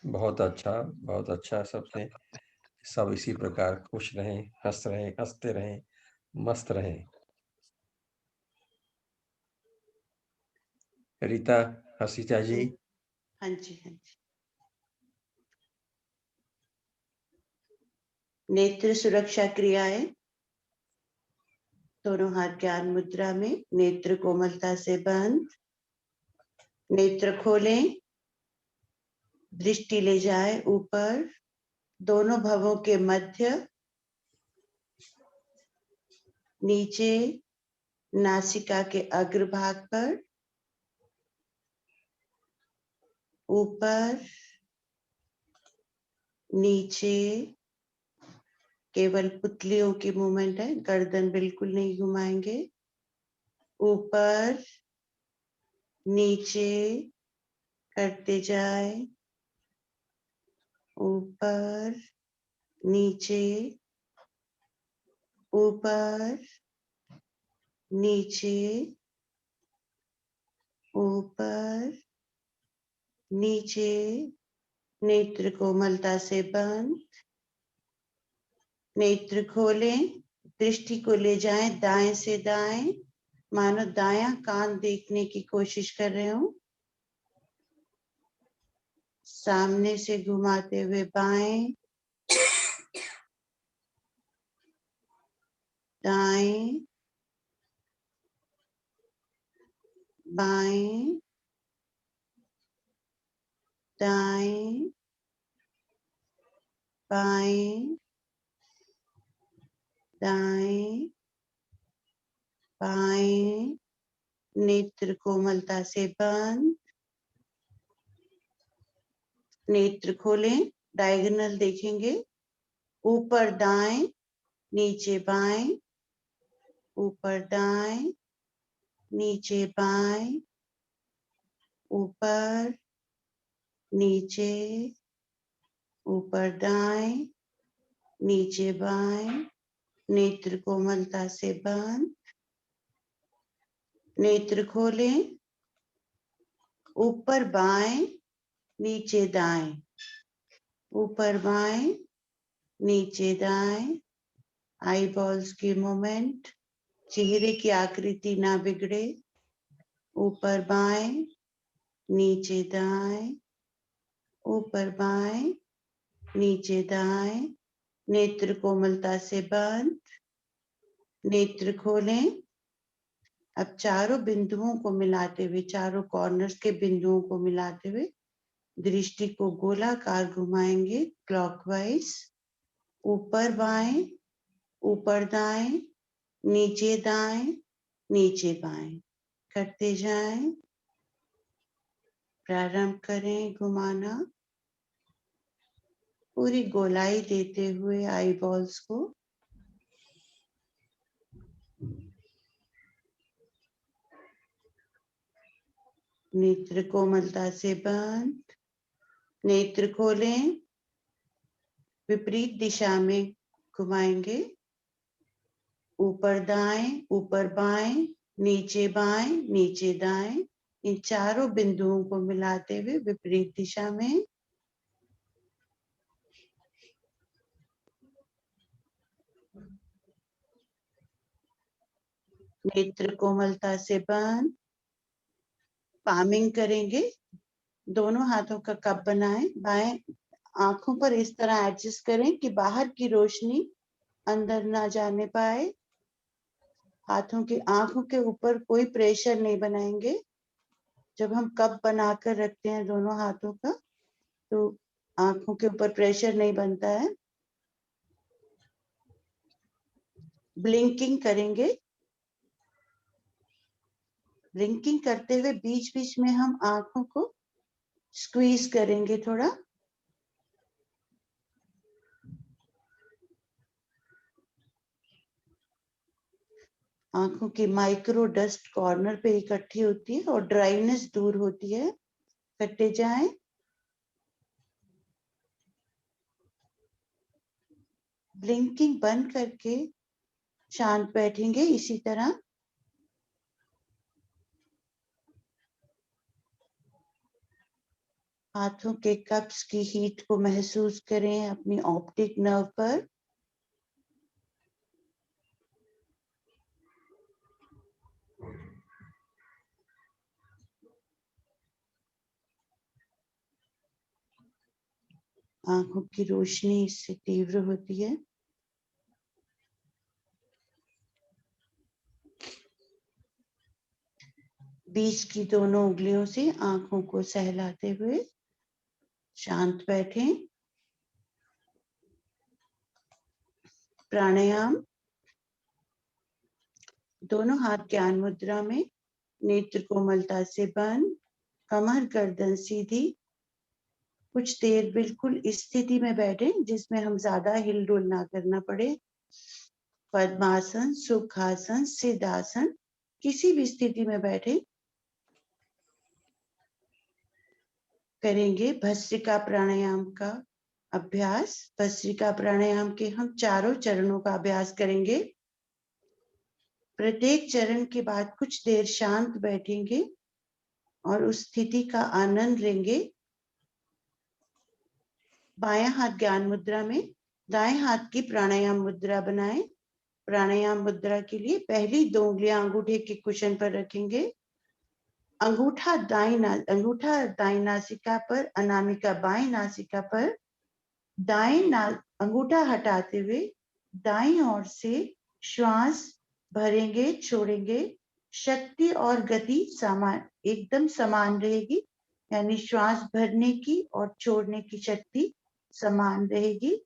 B: बहुत अच्छा। सबसे सब इसी प्रकार खुश रहें, हंस रहें, हंसते रहें, मस्त रहें। रीता हसीजा जी।
F: हाँ जी, हाँ जी। नेत्र सुरक्षा क्रियाएं। दोनों हाथ ज्ञान मुद्रा में, नेत्र कोमलता से बंद, नेत्र खोलें, दृष्टि ले जाए ऊपर, दोनों भवों के मध्य, नीचे नासिका के अग्रभाग पर, ऊपर, नीचे, केवल पुतलियों की मूवमेंट है, गर्दन बिल्कुल नहीं घुमाएंगे, ऊपर नीचे करते जाए, ऊपर नीचे, ऊपर नीचे, ऊपर नीचे, नेत्र कोमलता से बंद, नेत्र खोलें, दृष्टि को ले जाएं दाएं से दाएं, मानो दायां कान देखने की कोशिश कर रहे हो, सामने से घुमाते हुए बाएं, दाएं, बाएं, दाएं, बाएं, दाएं, बाएं, नेत्र कोमलता से बंद, नेत्र खोलें, डायगोनल देखेंगे, ऊपर दाएं, नीचे बाएं, ऊपर दाएं, नीचे बाएं, ऊपर नीचे, ऊपर दाएं, नीचे बाएं, नेत्र कोमलता से बंद, नेत्र खोलें, ऊपर बाएं, नीचे दाएं, ऊपर बाएं, नीचे दाएं, आई बॉल्स की मूवमेंट, चेहरे की आकृति ना बिगड़े, ऊपर बाएं, नीचे दाएं, ऊपर बाएं, नीचे दाएं, नेत्र कोमलता से बंद, नेत्र खोलें। अब चारों बिंदुओं को मिलाते हुए, चारों कॉर्नर्स के बिंदुओं को मिलाते हुए दृष्टि को गोलाकार घुमाएंगे क्लॉकवाइज, ऊपर बाएं, ऊपर दाएं, नीचे दाएं, नीचे बाएं करते जाएं। प्रारंभ करें घुमाना, पूरी गोलाई देते हुए आई बॉल्स को। नेत्र कोमलता से बंद, नेत्र खोलें, विपरीत दिशा में घुमाएंगे, ऊपर दाएं, ऊपर बाएं, नीचे बाएं, नीचे दाएं, इन चारों बिंदुओं को मिलाते हुए विपरीत दिशा में। नेत्र कोमलता से बंद। पामिंग करेंगे, दोनों हाथों का कप बनाएं, बाएं आंखों पर इस तरह एडजस्ट करें कि बाहर की रोशनी अंदर ना जाने पाए। हाथों की आंखों के ऊपर कोई प्रेशर नहीं बनाएंगे। जब हम कप बनाकर रखते हैं दोनों हाथों का, तो आंखों के ऊपर प्रेशर नहीं बनता है। ब्लिंकिंग करेंगे। ब्लिंकिंग करते हुए बीच बीच में हम आंखों को स्क्वीज करेंगे थोड़ा। आंखों की माइक्रो डस्ट कॉर्नर पे इकट्ठी होती है और ड्राइनेस दूर होती है, कटे जाएं। ब्लिंकिंग बंद करके शांत बैठेंगे इसी तरह। हाथों के कप्स की हीट को महसूस करें अपनी ऑप्टिक नर्व पर। आंखों की रोशनी इससे तीव्र होती है। बीच की दोनों उंगलियों से आंखों को सहलाते हुए शांत बैठें। प्राणायाम। दोनों हाथ ज्ञान मुद्रा में, नेत्र कोमलता से बंद, कमर गर्दन सीधी। कुछ देर बिल्कुल इस स्थिति में बैठें जिसमें हम ज्यादा हिल डुल ना करना पड़े। पद्मासन, सुखासन, सिद्धासन, किसी भी स्थिति में बैठे। करेंगे भस्त्रिका प्राणायाम का अभ्यास। भस्त्रिका प्राणायाम के हम चारों चरणों का अभ्यास करेंगे। प्रत्येक चरण के बाद कुछ देर शांत बैठेंगे और उस स्थिति का आनंद लेंगे। बायां हाथ ज्ञान मुद्रा में, दाएं हाथ की प्राणायाम मुद्रा बनाएं। प्राणायाम मुद्रा के लिए पहली दो उंगलियां अंगूठे के कुशन पर रखेंगे। अंगूठा दाईं नासिका पर, अनामिका बाएं नासिका पर। अंगूठा हटाते हुए दाईं ओर से श्वास भरेंगे, छोड़ेंगे। शक्ति और गति एकदम समान रहेगी, यानी श्वास भरने की और छोड़ने की शक्ति समान रहेगी।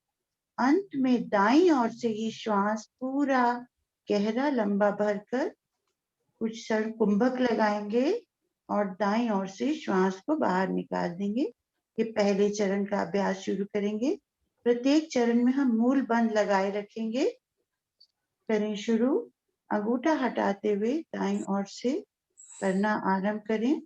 F: अंत में दाईं ओर से ही श्वास पूरा गहरा लंबा भरकर कुछ क्षण कुंभक लगाएंगे और दाईं ओर से श्वास को बाहर निकाल देंगे। ये पहले चरण का अभ्यास शुरू करेंगे। प्रत्येक चरण में हम मूल बंद लगाए रखेंगे। करें शुरू। अंगूठा हटाते हुए दाईं ओर से करना आरंभ करें।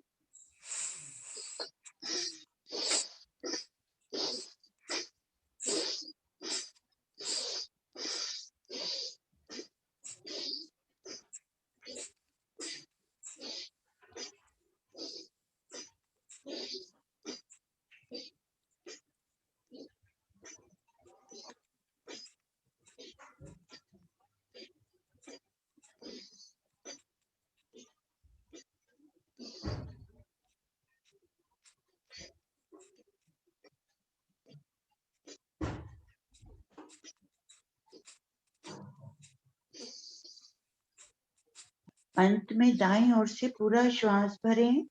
F: अंत में दाईं ओर से पूरा श्वास भरें,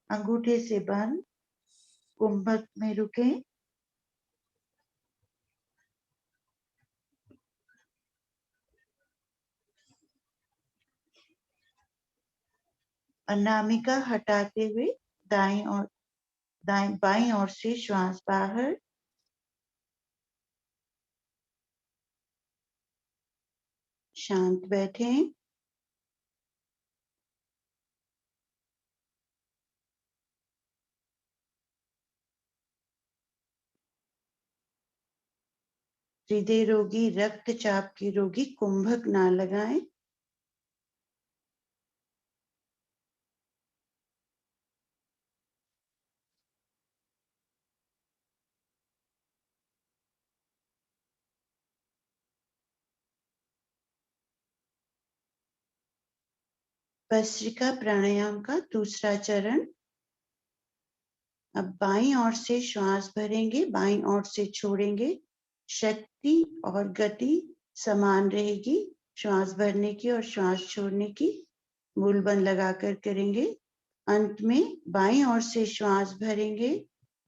F: अंगूठे से बंद, कुंभक में रुकें। अनामिका हटाते हुए बाईं ओर से श्वास बाहर। शांत बैठें। हृदय रोगी, रक्तचाप के रोगी कुंभक ना लगाएं। भस्त्रिका प्राणायाम का दूसरा चरण। अब बाईं ओर से श्वास भरेंगे, बाईं ओर से छोड़ेंगे। शक्ति और गति समान रहेगी, श्वास भरने की और श्वास छोड़ने की। मूल बंद लगाकर करेंगे। अंत में बाईं ओर से श्वास भरेंगे,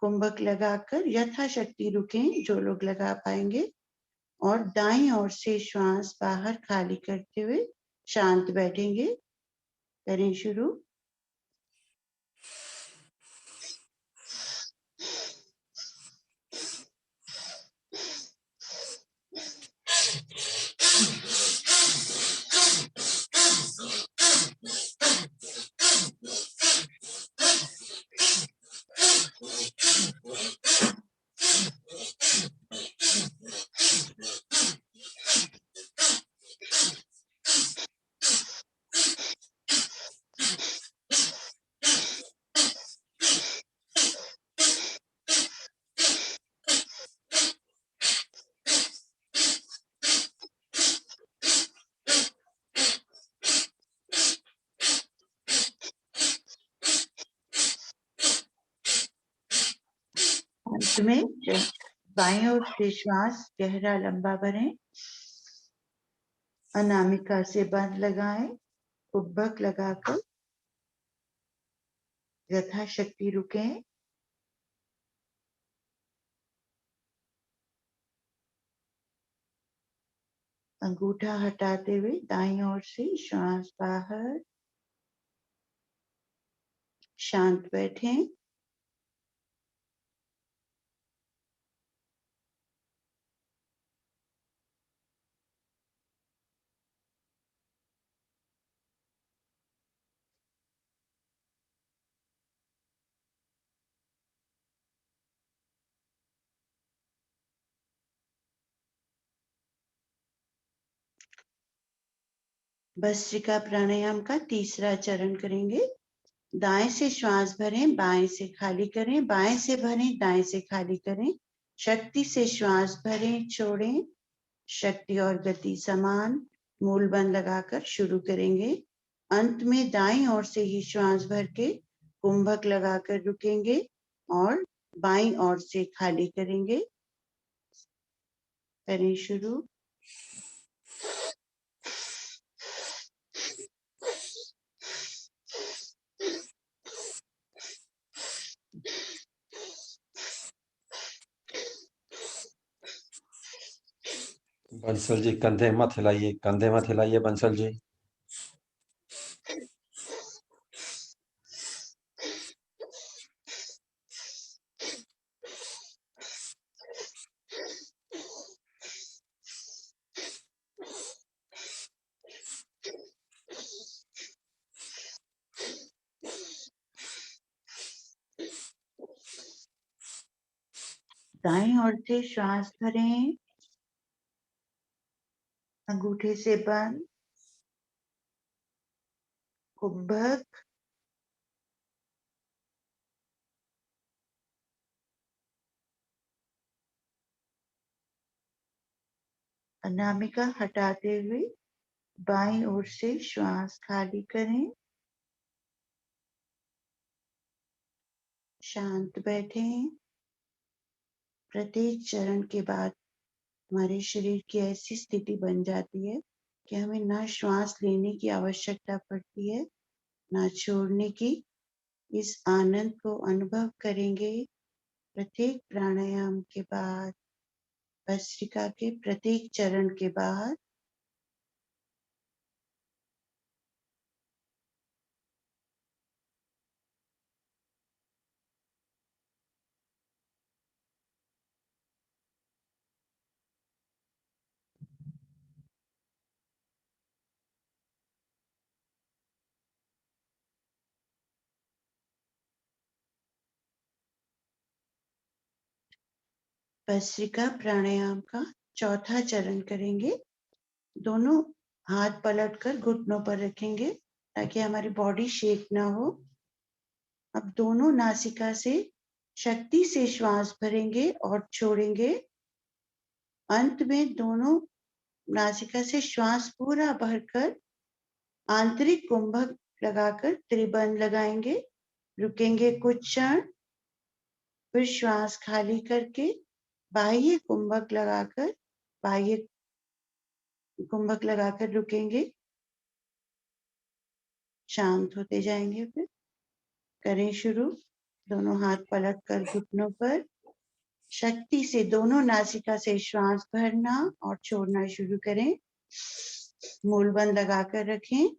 F: कुंभक लगाकर यथाशक्ति रुकें जो लोग लगा पाएंगे, और दाईं ओर से श्वास बाहर खाली करते हुए शांत बैठेंगे। करें शुरू। अंत में बाईं ओर से श्वास गहरा लंबा भरें, अनामिका से बंद लगाएं, कुंभक लगाकर यथाशक्ति रुकें। अंगूठा हटाते हुए दाईं ओर से श्वास बाहर, शांत बैठें। भस्त्रिका प्राणायाम का तीसरा चरण करेंगे। दाएं से श्वास भरें, बाएं से खाली करें, बाएं से भरें, दाएं से खाली करें। शक्ति से श्वास भरें, छोड़ें। शक्ति और गति समान। मूल बंद लगाकर शुरू करेंगे। अंत में दाईं ओर से ही श्वास भर के कुंभक लगाकर रुकेंगे और बाईं ओर से खाली करेंगे। करें शुरू।
B: बंसल जी कंधे मत हिलाइए, कंधे मत हिलाइए बंसल जी।
F: दाईं ओर से श्वास भरें, अंगूठे से बंद, कुंभक, अनामिका हटाते हुए बाईं ओर से श्वास खाली करें। शांत बैठें। प्रत्येक चरण के बाद हमारे शरीर की ऐसी स्थिति बन जाती है कि हमें ना श्वास लेने की आवश्यकता पड़ती है ना छोड़ने की। इस आनंद को अनुभव करेंगे प्रत्येक प्राणायाम के बाद, भस्त्रिका के प्रत्येक चरण के बाद। भस्त्रिका प्राणायाम का चौथा चरण करेंगे। दोनों हाथ पलटकर घुटनों पर रखेंगे ताकि हमारी बॉडी शेक ना हो। अब दोनों नासिका से शक्ति से श्वास भरेंगे और छोड़ेंगे। अंत में दोनों नासिका से श्वास पूरा भरकर आंतरिक कुंभक लगाकर त्रिबंध लगाएंगे, रुकेंगे कुछ क्षण, फिर श्वास खाली करके बाह्य कुंभक लगाकर रुकेंगे, शांत होते जाएंगे। फिर करें शुरू। दोनों हाथ पलट कर घुटनों पर शक्ति से दोनों नासिका से श्वास भरना और छोड़ना शुरू करें। मूलबंद लगाकर रखें।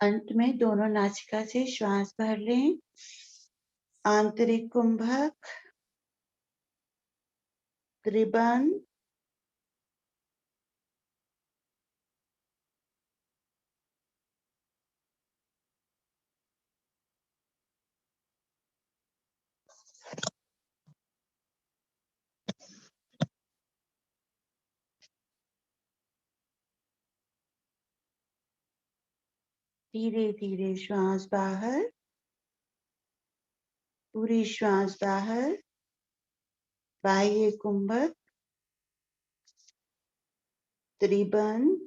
F: अंत में दोनों नासिका से श्वास भर लें। आंतरिक कुंभक, त्रिबंध, धीरे धीरे श्वास बाहर, पूरी श्वास बाहर, बाह्य कुंभक, त्रिबंध,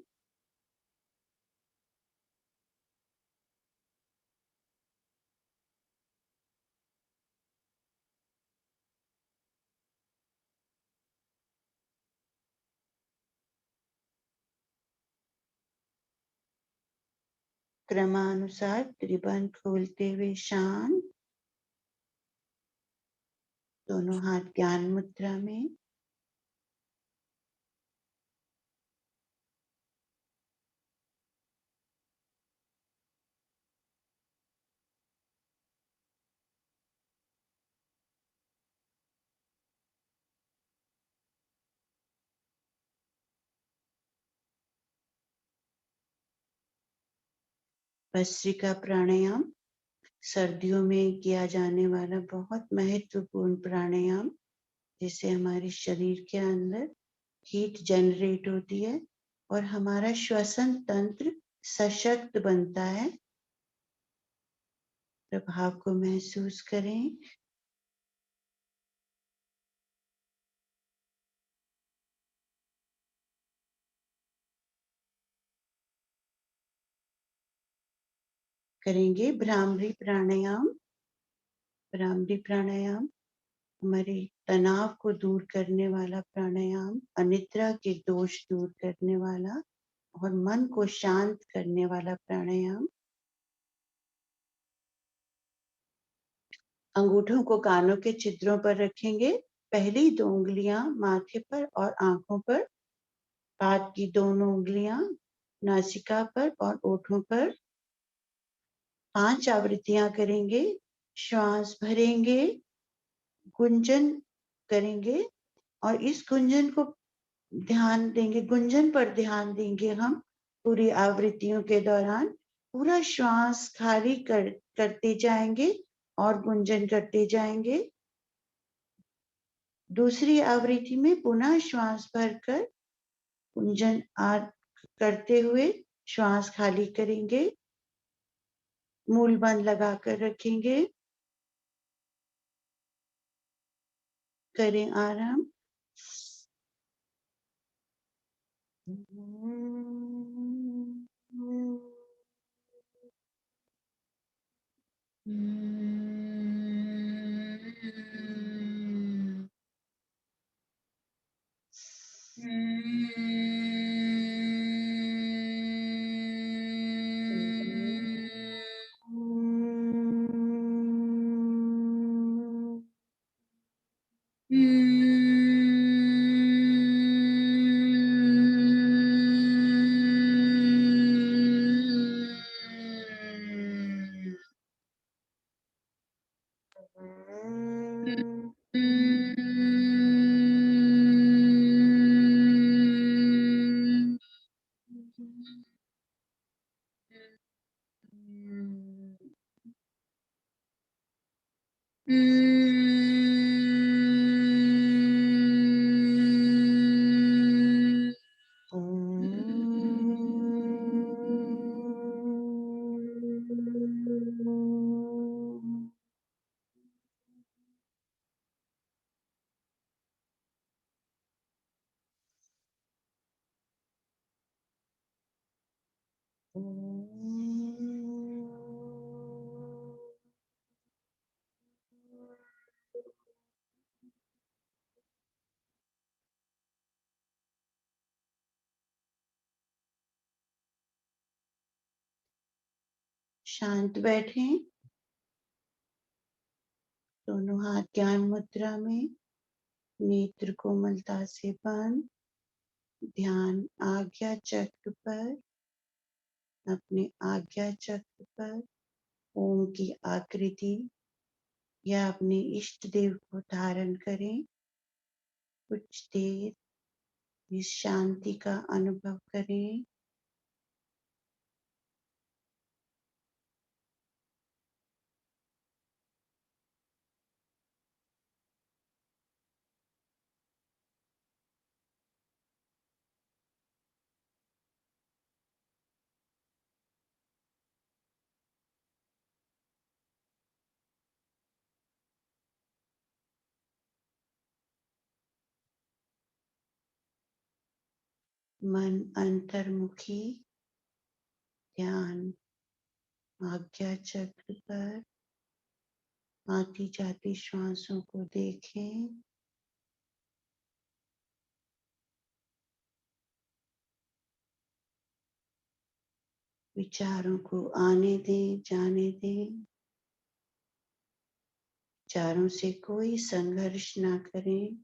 F: क्रमानुसार त्रिबंध खोलते हुए शांत, दोनों हाथ ज्ञान मुद्रा में। भस्त्रिका प्राणायाम सर्दियों में किया जाने वाला बहुत महत्वपूर्ण प्राणायाम, जिससे हमारे शरीर के अंदर हीट जनरेट होती है और हमारा श्वसन तंत्र सशक्त बनता है। प्रभाव को महसूस करें। करेंगे भ्रामरी प्राणायाम। भ्रामरी प्राणायाम हमारे तनाव को दूर करने वाला प्राणायाम, अनिद्रा के दोष दूर करने वाला और मन को शांत करने वाला प्राणायाम। अंगूठों को कानों के छिद्रों पर रखेंगे। पहली 2 उंगलियां माथे पर और आंखों पर, हाथ की दोनों उंगलियां नासिका पर और ओठों पर। 5 आवृत्तियां करेंगे। श्वास भरेंगे, गुंजन करेंगे और इस गुंजन को ध्यान देंगे, गुंजन पर ध्यान देंगे हम पूरी आवृत्तियों के दौरान। पूरा श्वास खाली करते जाएंगे और गुंजन करते जाएंगे। दूसरी आवृत्ति में पुनः श्वास भरकर गुंजन करते हुए श्वास खाली करेंगे। मूल बंद लगाकर रखेंगे। करें आराम। शांत बैठें, दोनों हाथ ज्ञान मुद्रा में, नेत्र कोमलता से बंद, ध्यान आज्ञा चक्र पर, अपने आज्ञा चक्र पर ओम की आकृति या अपने इष्ट देव को धारण करें। कुछ देर इस शांति का अनुभव करें। मन अंतर्मुखी, ध्यान आज्ञा चक्र पर आती जाती श्वासों को देखें। विचारों को आने दें, जाने दें। विचारों से कोई संघर्ष ना करें।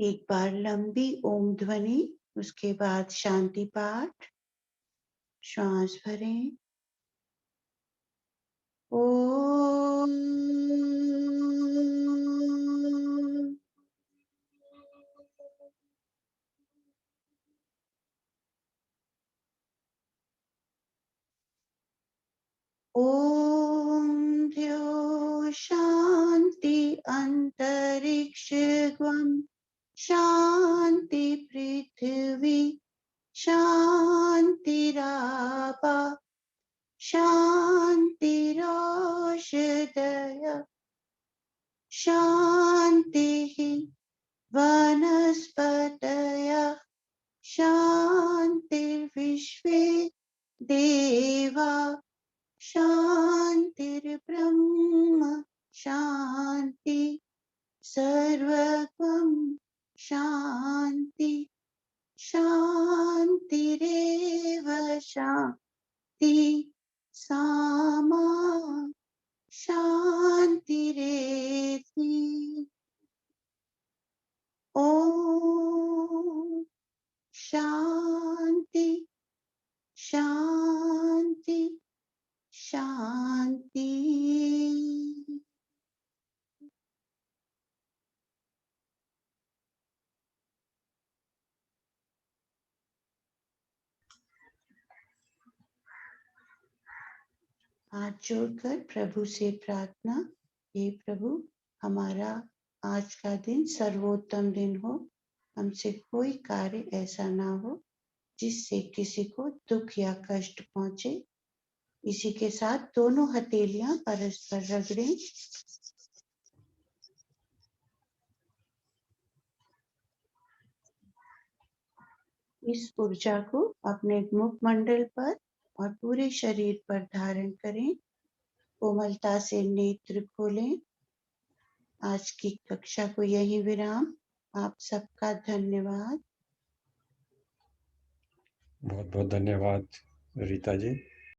F: एक बार लंबी ओम ध्वनि, उसके बाद शांति पाठ। श्वास भरें। ओम। ओम द्यो शांति अंतरिक्षगम शांति पृथ्वी शांतिरापा शांतिरोषधय शांतिः वनस्पतयः शांतिर्विश्वे देवा शांतिर्ब्रह्म शांति सर्वगं शांति शांतिरेव शांति सामा शांतिरेधि। ओम शांति शांति शांति। हाथ जोड़कर प्रभु से प्रार्थना, हे प्रभु, हमारा आज का दिन सर्वोत्तम दिन हो। हमसे कोई कार्य ऐसा ना हो जिससे किसी को दुख या कष्ट पहुंचे। इसी के साथ दोनों हथेलियां परस्पर रगड़ें। इस ऊर्जा को अपने मुखमंडल पर और पूरे शरीर पर धारण करें। कोमलता से नेत्र खोलें। आज की कक्षा को यही विराम। आप सबका धन्यवाद।
B: बहुत बहुत धन्यवाद रीता जी।